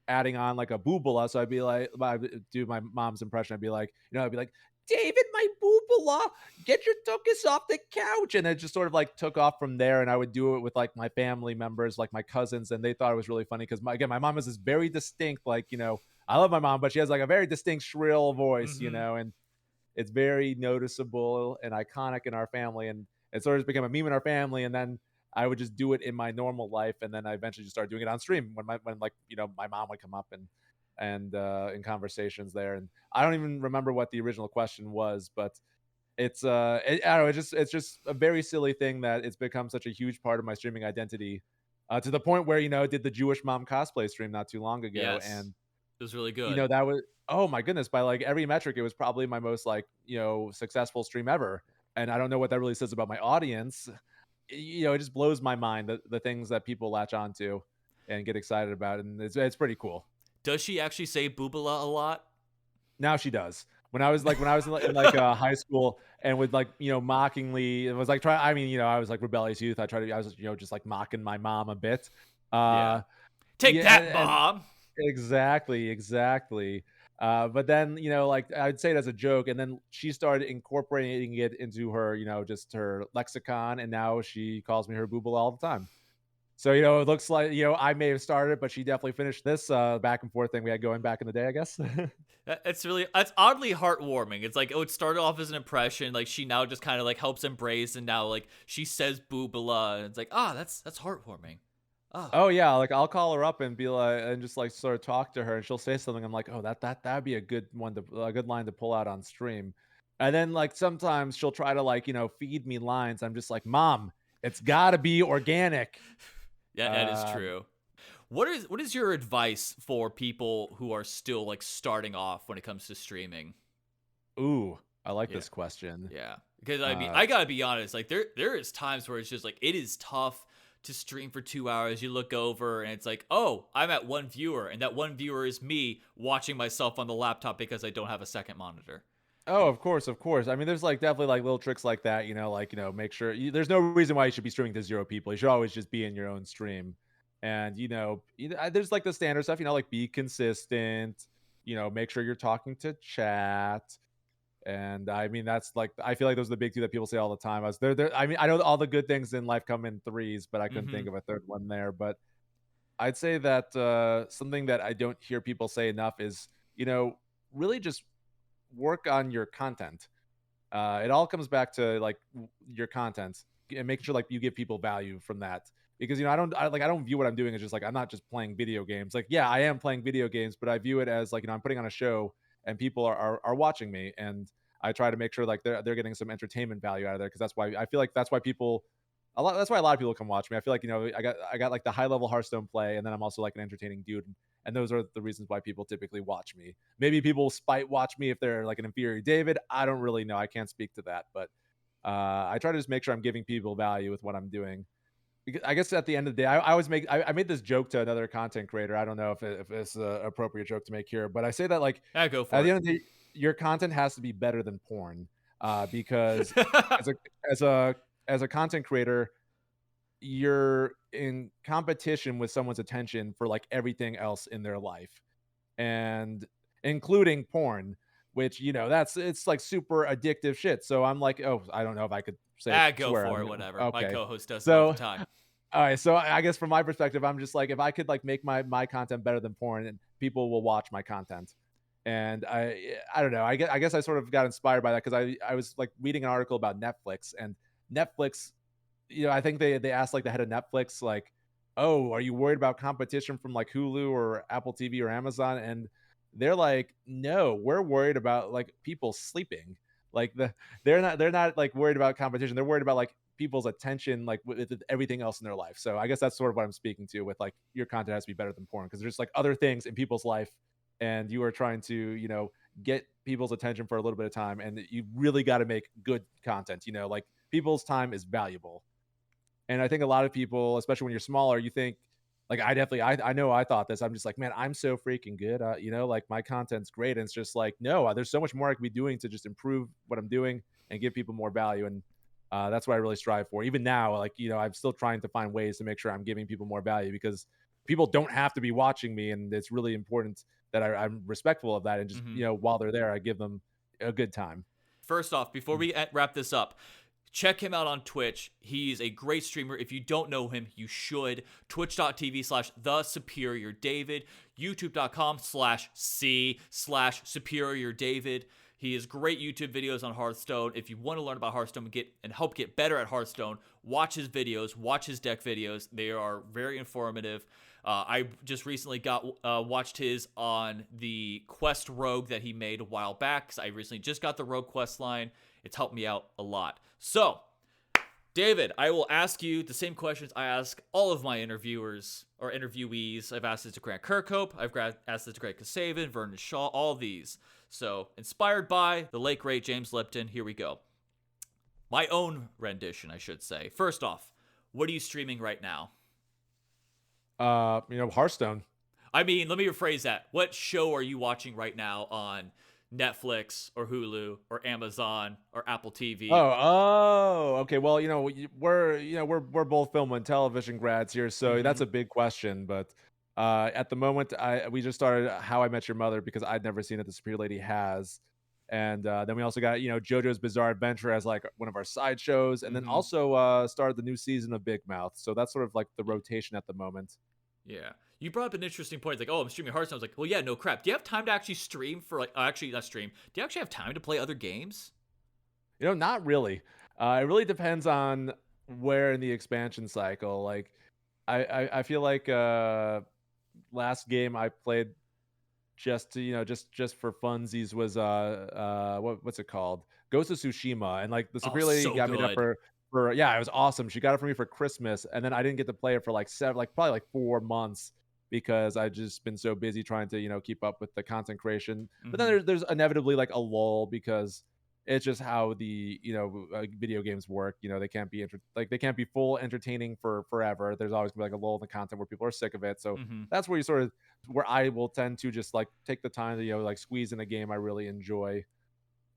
C: adding on like a boobala. So I'd be like, I'd do my mom's impression. I'd be like, David, my boobala, get your tuchus off the couch. And it just sort of like took off from there. And I would do it with like my family members, like my cousins. And they thought it was really funny because, my mom has this very distinct, like, I love my mom, but she has like a very distinct shrill voice, and it's very noticeable and iconic in our family. And it sort of became a meme in our family. And then I would just do it in my normal life. And then I eventually just started doing it on stream when my mom would come up and in conversations there. And I don't even remember what the original question was, but it's I don't know, it's just a very silly thing that it's become such a huge part of my streaming identity, to the point where did the Jewish mom cosplay stream not too long ago.
B: Yes.
C: And
B: it was really good.
C: that was, oh my goodness, by like every metric it was probably my most like successful stream ever. And I don't know what that really says about my audience. It just blows my mind the things that people latch onto and get excited about, and it's pretty cool.
B: Does she actually say boobala a lot?
C: Now she does. When I was in high school and would mockingly, it was like try. I mean, I was like rebellious youth. I was just like mocking my mom a bit.
B: Yeah. Take
C: Yeah,
B: that,
C: and
B: Mom.
C: exactly. But then, like I'd say it as a joke, and then she started incorporating it into her, just her lexicon, and now she calls me her booble all the time. So, it looks like, I may have started, but she definitely finished this back and forth thing we had going back in the day, I guess.
B: That's oddly heartwarming. It's like, it started off as an impression, like she now just kind of like helps embrace, and now like she says boobala, and it's like, that's heartwarming.
C: Oh yeah, like I'll call her up and be like, and just like sort of talk to her, and she'll say something. I'm like, oh, that'd be a good line to pull out on stream. And then like sometimes she'll try to feed me lines. I'm just like, Mom, it's got to be organic.
B: Yeah, that is true. What is your advice for people who are still like starting off when it comes to streaming?
C: Ooh, I like this question.
B: Yeah, because I mean, I gotta be honest. Like there is times where it's just like it is tough to stream for 2 hours. You look over and it's like, oh, I'm at one viewer, and that one viewer is me watching myself on the laptop because I don't have a second monitor.
C: Oh, of course. I mean, there's like definitely like little tricks like that, make sure there's no reason why you should be streaming to 0 people. You should always just be in your own stream. And, there's like the standard stuff, like be consistent, make sure you're talking to chat. And I mean, that's like, I feel like those are the big two that people say all the time. I mean, I know all the good things in life come in threes, but I couldn't think of a third one there. But I'd say that something that I don't hear people say enough is, really just work on your content. It all comes back to like your content and make sure like you give people value from that. Because I don't view what I'm doing as just like I'm not just playing video games. Like, yeah, I am playing video games, but I view it as like I'm putting on a show and people are watching me, and I try to make sure like they're getting some entertainment value out of there, because that's why I feel like that's why a lot of people come watch me. I feel like I got like the high level Hearthstone play, and then I'm also like an entertaining dude, and those are the reasons why people typically watch me. Maybe people spite watch me if they're like an inferior David. I don't really know. I can't speak to that, but I try to just make sure I'm giving people value with what I'm doing. Because I guess at the end of the day, I always I made this joke to another content creator. I don't know if it's an appropriate joke to make here, but I say that like
B: Yeah, go for
C: at
B: it.
C: the end of the day, your content has to be better than porn, because as a content creator, you're in competition with someone's attention for like everything else in their life, and including porn, which it's like super addictive shit. So I'm like, oh, I don't know if I could say
B: Go
C: swear.
B: for it, whatever. My
C: Okay.
B: co-host does it all
C: So
B: the time.
C: all right, so I guess from my perspective, I'm just like, if I could like make my content better than porn, and people will watch my content. And I don't know. I guess I sort of got inspired by that, because I was like reading an article about Netflix, and Netflix, I think they asked like the head of Netflix, like, oh, are you worried about competition from like Hulu or Apple TV or Amazon? And they're like, no, we're worried about like people sleeping. Like they're not like worried about competition. They're worried about like people's attention, like with everything else in their life. So I guess that's sort of what I'm speaking to with like your content has to be better than porn, because there's like other things in people's life, and you are trying to get people's attention for a little bit of time, and you really got to make good content. Like people's time is valuable. And I think a lot of people, especially when you're smaller, you think like I know I thought this. I'm just like, man, I'm so freaking good. Like my content's great. And it's just like, no, there's so much more I could be doing to just improve what I'm doing and give people more value. And that's what I really strive for. Even now, like, I'm still trying to find ways to make sure I'm giving people more value, because people don't have to be watching me. And it's really important that I'm respectful of that. And just, while they're there, I give them a good time.
B: First off, before we wrap this up, check him out on Twitch. He's a great streamer. If you don't know him, you should. Twitch.tv/TheSuperiorDavid. YouTube.com/C/SuperiorDavid. He has great YouTube videos on Hearthstone. If you want to learn about Hearthstone and help get better at Hearthstone, watch his videos, watch his deck videos. They are very informative. I just recently watched his on the Quest Rogue that he made a while back, because I recently just got the Rogue Quest line. It's helped me out a lot. So, David, I will ask you the same questions I ask all of my interviewers or interviewees. I've asked it to Grant Kirkhope. I've asked it to Greg Kasavin, Vernon Shaw, all these. So, inspired by the late, great James Lipton, here we go. My own rendition, I should say. First off, what are you streaming right now?
C: Hearthstone.
B: I mean, let me rephrase that. What show are you watching right now on Netflix or Hulu or Amazon or Apple TV?
C: Okay. Well, we're both film and television grads here, so that's
B: Mm-hmm.
C: a big question. But at the moment, we just started How I Met Your Mother because I'd never seen it. The Superior Lady has, and then we also got JoJo's Bizarre Adventure as like one of our side shows, and then
B: Mm-hmm.
C: also started the new season of Big Mouth. So that's sort of like the rotation at the moment.
B: Yeah. You brought up an interesting point. It's like, oh, I'm streaming Hearthstone. I was like, well, yeah, no crap. Do you have time to actually stream for like, actually not stream. Do you actually have time to play other games?
C: Not really. It really depends on where in the expansion cycle. Like, I feel like last game I played just to just for funsies was what's it called, Ghost of Tsushima, and like the
B: Oh,
C: Superior Lady
B: so
C: got me that
B: good.
C: for yeah, it was awesome. She got it for me for Christmas, and then I didn't get to play it for like probably like 4 months because I just been so busy trying to keep up with the content creation. But then
B: Mm-hmm.
C: there's inevitably like a lull because it's just how the video games work. They can't be they can't be full entertaining for forever. There's always gonna be like a lull in the content where people are sick of it. So
B: Mm-hmm.
C: that's where you sort of where I will tend to just like take the time to like squeeze in a game I really enjoy.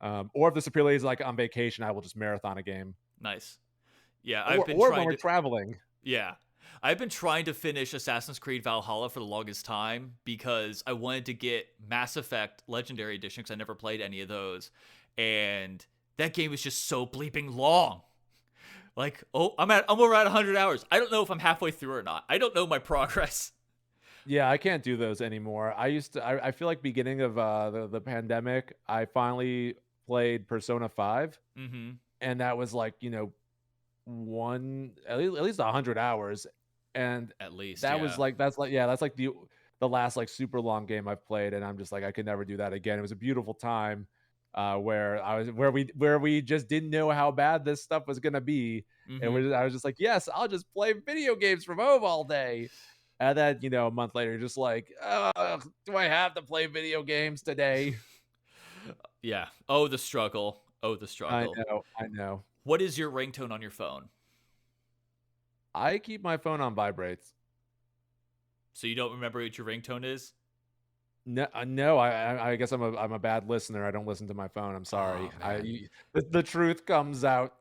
C: Or if the Superior League is like on vacation, I will just marathon a game.
B: Nice. Yeah, I've been
C: Or when
B: trying
C: we're
B: to.
C: traveling.
B: Yeah. I've been trying to finish Assassin's Creed Valhalla for the longest time because I wanted to get Mass Effect Legendary Edition because I never played any of those. And that game is just so bleeping long. Like, oh, I'm over at 100 hours. I don't know if I'm halfway through or not. I don't know my progress.
C: Yeah, I can't do those anymore. I used to. I feel like beginning of the pandemic, I finally played Persona 5,
B: Mm-hmm.
C: and that was like one at least 100 hours, and
B: At least,
C: that was
B: yeah.
C: like that's like the last like super long game I've played, and I'm just like I could never do that again. It was a beautiful time, where we just didn't know how bad this stuff was gonna be, and
B: Mm-hmm.
C: I was just like, yes, I'll just play video games from home all day. And then a month later, you're just like, do I have to play video games today?
B: Yeah. Oh, the struggle. Oh, the
C: I
B: struggle.
C: know, I know.
B: What is your ringtone on your phone?
C: I keep my phone on vibrates.
B: So you don't remember what your ringtone is?
C: No, no. I guess I'm a bad listener. I don't listen to my phone. I'm
B: Oh,
C: sorry.
B: man.
C: The truth comes out.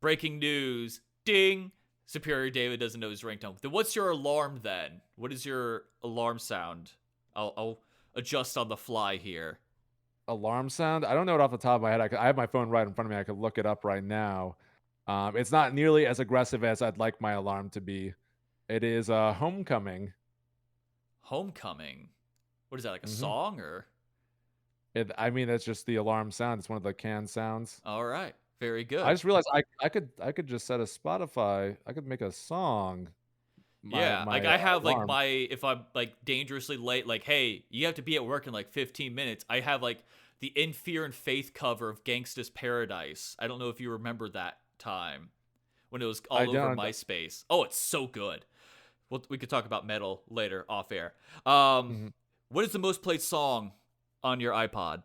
B: Breaking news. Ding. Superior David doesn't know his ringtone. Then what's your alarm then? What is your alarm sound? I'll adjust on the fly here.
C: Alarm sound. I don't know it off the top of my head. I have my phone right in front of me. I could look it up right now. It's not nearly as aggressive as I'd like my alarm to be. It is Homecoming.
B: Homecoming. What is that, like a
C: hmm
B: song or?
C: I mean, it's just the alarm sound. It's one of the canned sounds.
B: All right. Very
C: I
B: good.
C: just realized I could just set a Spotify. I could make a song.
B: Yeah,
C: My
B: like I have like
C: alarm.
B: my if I'm like dangerously late, like hey, you have to be at work in like 15 minutes. I have like the In Fear and Faith cover of Gangsta's Paradise. I don't know if you remember that time when it was
C: I
B: all over
C: don't.
B: MySpace. Oh, it's so good. Well, we could talk about metal later off air. Um,
C: Mhm.
B: what is the most played song on your iPod?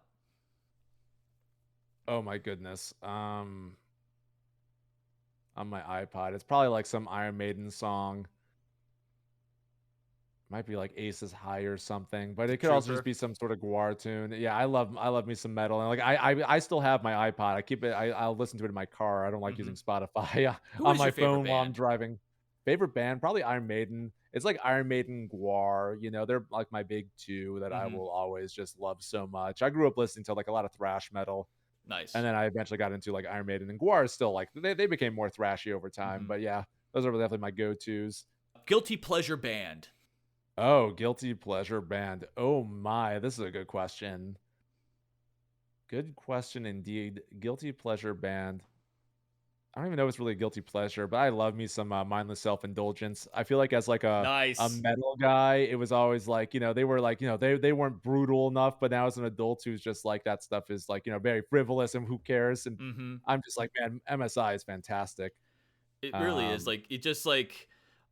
C: Oh my goodness. On my iPod, it's probably like some Iron Maiden song. Might be like Aces High or something, but it could also just
B: Trooper.
C: be some sort of Guar tune. Yeah, I love me some metal, and like I still have my iPod. I keep it. I'll listen to it in my car. I don't like
B: Hmm.
C: using Spotify
B: Who
C: on
B: is
C: my
B: your favorite
C: phone while I'm
B: band?
C: driving. Favorite band, probably Iron Maiden. It's like Iron Maiden, Guar. They're like my big two that I
B: Hmm.
C: will always just love so much. I grew up listening to like a lot of thrash metal, and
B: Nice.
C: then I eventually got into like Iron Maiden and Guar. Is still like they became more thrashy over time,
B: Hmm.
C: but yeah, those are definitely my go-tos.
B: Guilty pleasure band.
C: Oh, guilty pleasure band. Oh my, this is a good question. Good question indeed. Guilty pleasure band. I don't even know if it's really a guilty pleasure, but I love me some mindless self-indulgence. I feel like as like a
B: Nice.
C: metal guy, it was always like, they were like, they weren't brutal enough, but now as an adult who's just like that stuff is like, very frivolous and who cares? And
B: Hmm.
C: I'm just like, man, MSI is fantastic.
B: It really is
C: Um,
B: like it just like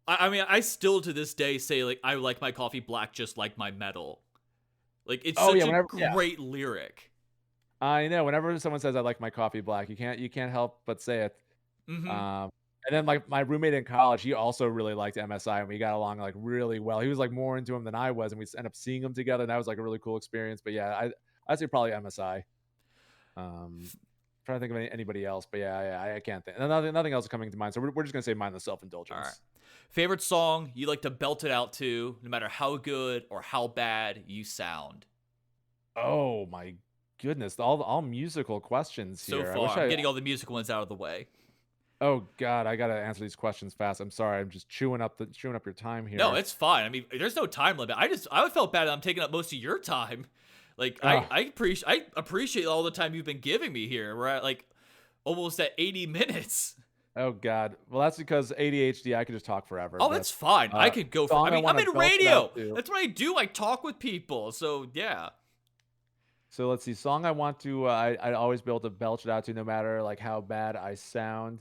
B: I mean I still to this day say like I like my coffee black just like my metal. Like it's
C: oh yeah,
B: such a
C: whenever
B: great lyric.
C: I know whenever someone says I like my coffee black, you can't help but say it.
B: Hmm.
C: Um, And then my roommate in college, he also really liked MSI, and we got along like really well. He was like more into him than I was, and we ended up seeing him together. And that was like a really cool experience. But yeah, I'd say probably MSI. Trying to think of anybody else, but yeah, I can't think. Nothing else is coming to mind. So we're just gonna say mindless self
B: All right.
C: indulgence.
B: Favorite song you like to belt it out to, no matter how good or how bad you sound.
C: Oh my goodness, all musical questions
B: So
C: here.
B: far, I'm getting all the musical ones out of the way.
C: Oh God, I gotta answer these questions fast. I'm sorry, I'm just chewing up your time here.
B: No, it's fine. I mean, there's no time limit. I felt bad that I'm taking up most of your time. Like I appreciate all the time you've been giving me here. We're at like almost at 80 minutes.
C: Oh God, well that's because ADHD. I could just talk forever.
B: Oh, that's fine. I could go for. I mean, I'm in radio. That's what I do. I talk with people. So yeah.
C: So let's see. Song I want to. I'd always be able to belch it out to, no matter like how bad I sound.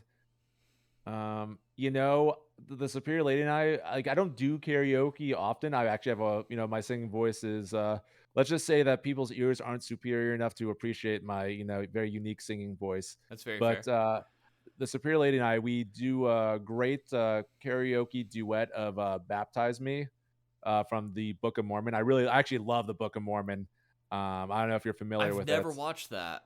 C: The Superior Lady and I don't do karaoke often. I actually have my singing voice is let's just say that people's ears aren't superior enough to appreciate my, very unique singing voice.
B: That's very
C: But
B: fair.
C: the Superior Lady and I, we do a great karaoke duet of Baptize Me from the Book of Mormon. I actually love the Book of Mormon. I don't know if you're familiar with it.
B: I've never watched that.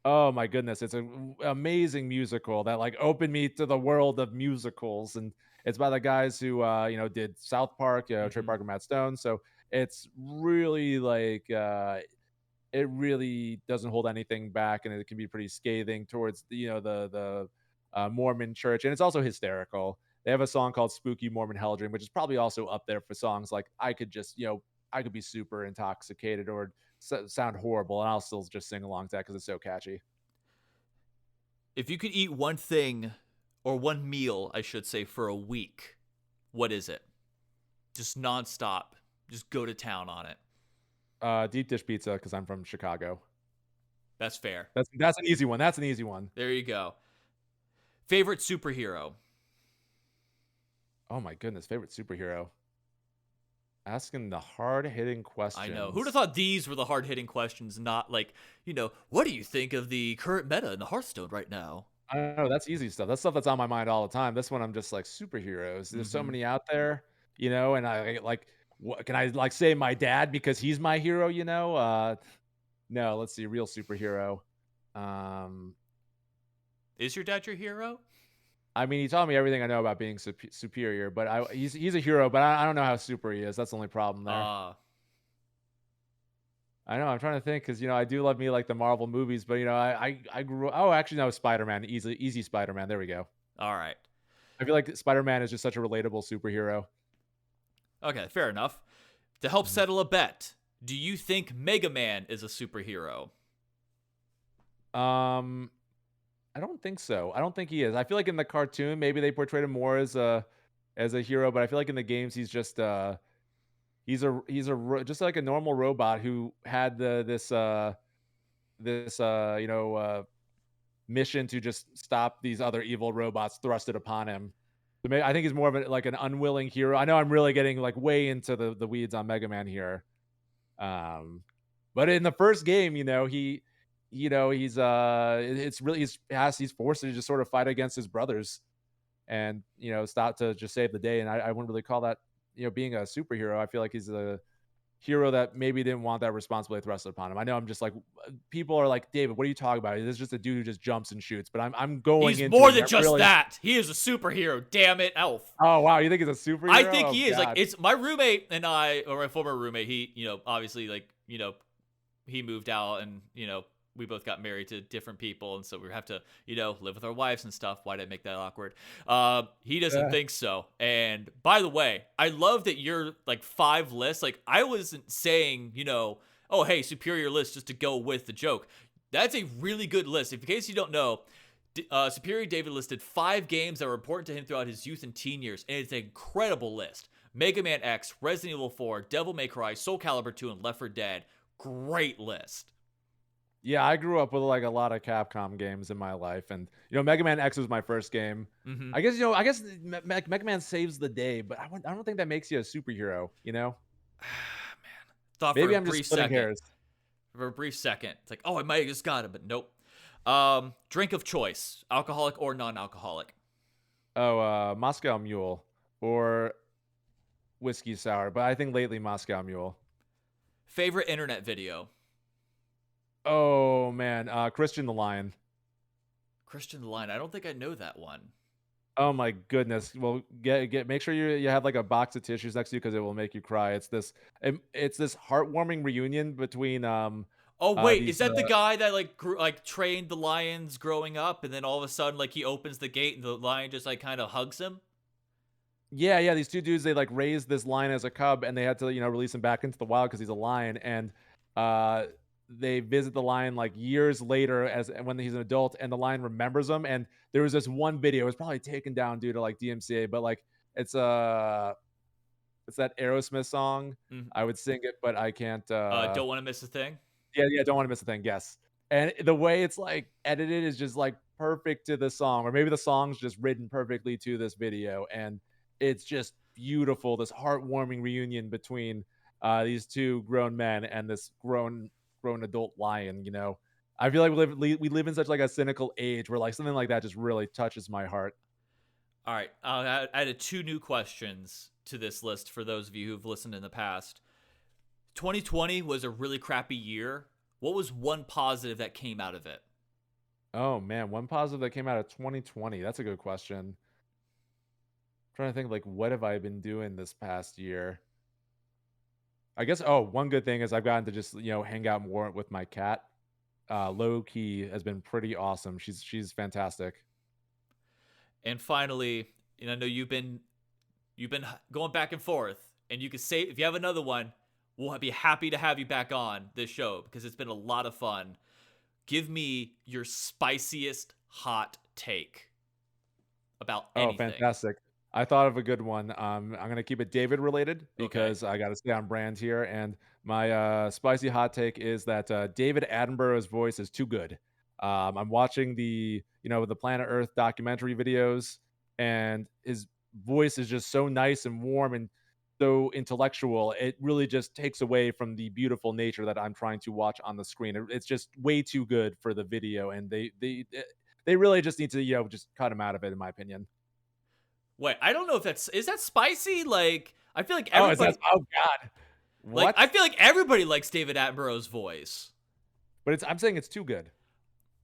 C: Oh my goodness, it's an amazing musical that like opened me to the world of musicals, and it's by the guys who did South Park, Trey Parker, Matt Stone. So it's really like it really doesn't hold anything back, and it can be pretty scathing towards the Mormon church, and it's also hysterical. They have a song called "Spooky Mormon Hell Dream," which is probably also up there for songs like I could be super intoxicated or sound horrible, and I'll still just sing along to that because it's so catchy.
B: If you could eat one thing, or one meal, I should say, for a week, what is it? Just nonstop. Just go to town on it.
C: Deep dish pizza because I'm from Chicago.
B: That's fair.
C: That's an easy one. That's an easy one.
B: There you go. Favorite superhero?
C: Oh my goodness, favorite superhero. Asking the hard-hitting questions.
B: I know. Who'd have thought these were the hard-hitting questions, not like, what do you think of the current meta in the Hearthstone right now?
C: I don't know. That's easy stuff. That's stuff that's on my mind all the time. This one, I'm just like superheroes. There's so many out there, and I like, what can I like say my dad because he's my hero, No, let's see. Real superhero.
B: Is your dad your hero?
C: I mean, he taught me everything I know about being superior, but he's a hero, but I don't know how super he is. That's the only problem there. I know. I'm trying to think because I do love me like the Marvel movies, but I grew. Oh, actually, no, Spider-Man. Easy Spider-Man. There we go.
B: All right.
C: I feel like Spider-Man is just such a relatable superhero.
B: Okay, fair enough. To help settle a bet, do you think Mega Man is a superhero?
C: I don't think so. I don't think he is. I feel like in the cartoon, maybe they portrayed him more as a hero, but I feel like in the games, he's just just like a normal robot who had this mission to just stop these other evil robots thrusted upon him. So I think he's more of an unwilling hero. I know I'm really getting like way into the weeds on Mega Man here. But in the first game, he's forced to just sort of fight against his brothers and stop to just save the day. And I wouldn't really call that being a superhero. I feel like he's a hero that maybe didn't want that responsibility thrusted upon him. I know I'm just like, people are like, David, what are you talking about? This is just a dude who just jumps and shoots, but I'm going
B: he's more than just that. He is a superhero, damn it.
C: Oh wow, you think he's a superhero?
B: I think he is. God. Like, it's my roommate and I, or my former roommate, he obviously like he moved out and we both got married to different people, and so we have to, live with our wives and stuff. Why did I make that awkward? He doesn't think so. And by the way, I love that you're like 5 lists. Like, I wasn't saying, oh, hey, superior list just to go with the joke. That's a really good list. If in case you don't know, Superior David listed 5 games that were important to him throughout his youth and teen years, and it's an incredible list. Mega Man X, Resident Evil 4, Devil May Cry, Soul Calibur 2, and Left 4 Dead. Great list.
C: Yeah, I grew up with like a lot of Capcom games in my life, and Mega Man X was my first game. I guess Mega Man saves the day, but I don't think that makes you a superhero.
B: Man, thought
C: maybe
B: for
C: I'm just splitting hairs.
B: For a brief second, it's like, oh, I might have just got it, but nope. Drink of choice, alcoholic or non-alcoholic?
C: Moscow Mule or Whiskey Sour, but I think lately Moscow Mule.
B: Favorite internet video?
C: Oh man, Christian the Lion.
B: Christian the Lion. I don't think I know that one.
C: Oh my goodness. Well, make sure you have like a box of tissues next to you because it will make you cry. It's this heartwarming reunion between
B: Oh wait, is
C: these
B: that the guy that like trained the lions growing up, and then all of a sudden like he opens the gate and the lion just like kind of hugs him?
C: yeah, these two dudes, they like raised this lion as a cub and they had to, release him back into the wild because he's a lion. And uh they visit the lion like years later as when he's an adult, and the lion remembers him. And there was this one video, it was probably taken down due to like DMCA, but like it's it's that Aerosmith song.
B: Mhm.
C: I would sing it, but I can't
B: Don't want to miss a thing.
C: yeah, don't want to miss a thing. Yes. And the way it's like edited is just like perfect to the song, or maybe the song's just written perfectly to this video. And it's just beautiful. This heartwarming reunion between these two grown men and this grown adult lion. I feel like we live in such like a cynical age where like something like that just really touches my heart.
B: All right, I added 2 new questions to this list for those of you who've listened in the past. 2020 was a really crappy year. What was one positive that came out of it?
C: Oh man, one positive that came out of 2020. That's a good question. Trying to think like what have I been doing this past year? I guess one good thing is I've gotten to just hang out more with my cat. Low key has been pretty awesome. She's fantastic.
B: And finally, I know you've been going back and forth, and you can say if you have another one, we'll be happy to have you back on this show because it's been a lot of fun. Give me your spiciest hot take about anything.
C: Oh, fantastic. I thought of a good one. I'm gonna keep it David related because I gotta stay on brand here. And my spicy hot take is that David Attenborough's voice is too good. I'm watching the Planet Earth documentary videos, and his voice is just so nice and warm and so intellectual. It really just takes away from the beautiful nature that I'm trying to watch on the screen. It's just way too good for the video, and they really just need to just cut him out of it, in my opinion.
B: Wait, I don't know if is that spicy? Like, I feel like
C: Oh,
B: everybody.
C: oh God,
B: Like,
C: what?
B: I feel like everybody likes David Attenborough's voice.
C: But I'm saying it's too good.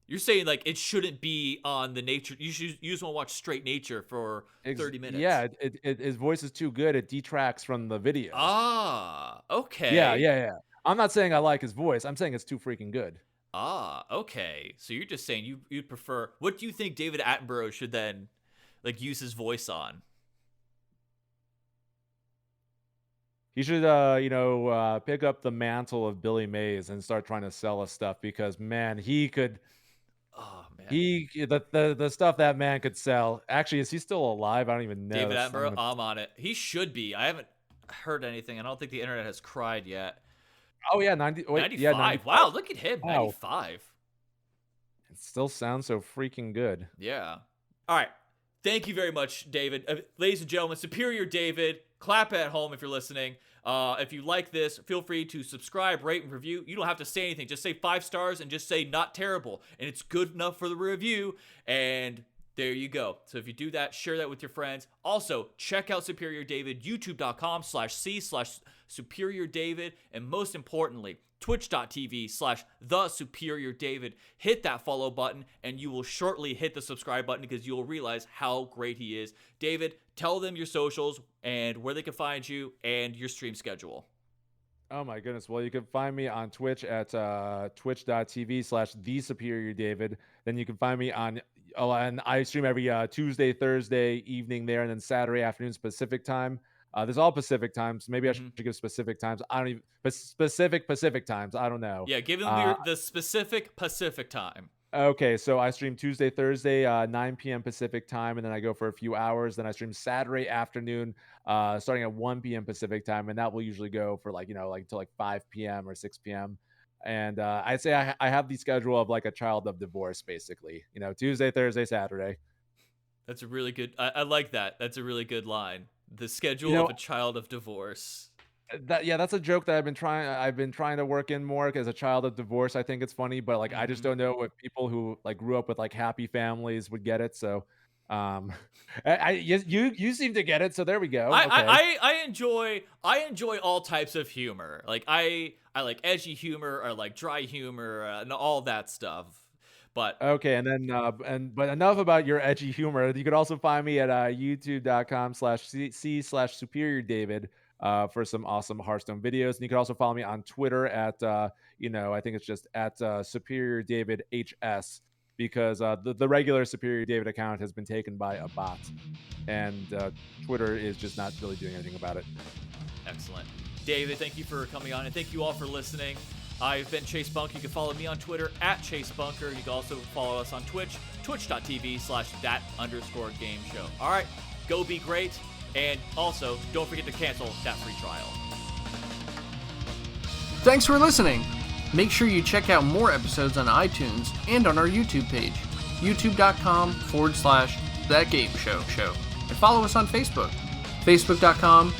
B: You're saying like it shouldn't be on the nature. You just want to watch straight nature for 30 minutes.
C: Yeah, his voice is too good. It detracts from the video.
B: Ah, okay.
C: Yeah. I'm not saying I like his voice. I'm saying it's too freaking good.
B: Ah, okay. So you're just saying you'd prefer. What do you think David Attenborough should then like use his voice on?
C: He should, pick up the mantle of Billy Mays and start trying to sell us stuff because man, he could.
B: Oh man,
C: The stuff that man could sell. Actually, is he still alive? I don't even know.
B: David Attenborough. I'm on it. He should be. I haven't heard anything. I don't think the internet has cried yet.
C: Oh yeah, 95.
B: Yeah, 95. Wow, look at him.
C: Wow.
B: 95.
C: It still sounds so freaking good.
B: Yeah. All right. Thank you very much, David. Ladies and gentlemen, Superior David. Clap at home if you're listening. If you like this, feel free to subscribe, rate, and review. You don't have to say anything. Just say 5 stars and just say not terrible. And it's good enough for the review. And there you go. So if you do that, share that with your friends. Also, check out Superior David, youtube.com/c/Superior David. And most importantly, twitch.tv/The Superior David. Hit that follow button and you will shortly hit the subscribe button because you will realize how great he is. David, tell them your socials and where they can find you and your stream schedule.
C: Oh my goodness. Well, you can find me on Twitch at twitch.tv/The Superior David. Then you can find me and I stream every Tuesday, Thursday evening there, and then Saturday afternoon Pacific time. There's all Pacific times. Maybe I should give specific times. I don't even Pacific times. I don't know.
B: Yeah, give them the specific Pacific time.
C: Okay, so I stream Tuesday, Thursday, 9 p.m. Pacific time, and then I go for a few hours. Then I stream Saturday afternoon, starting at 1 p.m. Pacific time, and that will usually go for like till like 5 p.m. or 6 p.m. And I'd say I have the schedule of like a child of divorce, basically. Tuesday, Thursday, Saturday.
B: That's a really good. I like that. That's a really good line. The schedule of a child of divorce.
C: That's a joke that I've been trying to work in more as a child of divorce. I think it's funny, but like I just don't know if people who like grew up with like happy families would get it. So You seem to get it, so there we go.
B: I enjoy all types of humor. Like I like edgy humor or like dry humor and all that stuff. But
C: okay, and then but enough about your edgy humor. You could also find me at youtube.com/c/superior David for some awesome Hearthstone videos. And you can also follow me on Twitter at I think it's just at Superior David HS, because the regular Superior David account has been taken by a bot, and Twitter is just not really doing anything about it.
B: Excellent. David, thank you for coming on, and thank you all for listening. I've been Chase Bunker. You can follow me on Twitter at Chase Bunker. You can also follow us on Twitch, twitch.tv/that_game show. All right, go be great. And also, don't forget to cancel that free trial.
A: Thanks for listening. Make sure you check out more episodes on iTunes and on our YouTube page, youtube.com/thatgameshow. And follow us on Facebook, facebook.com/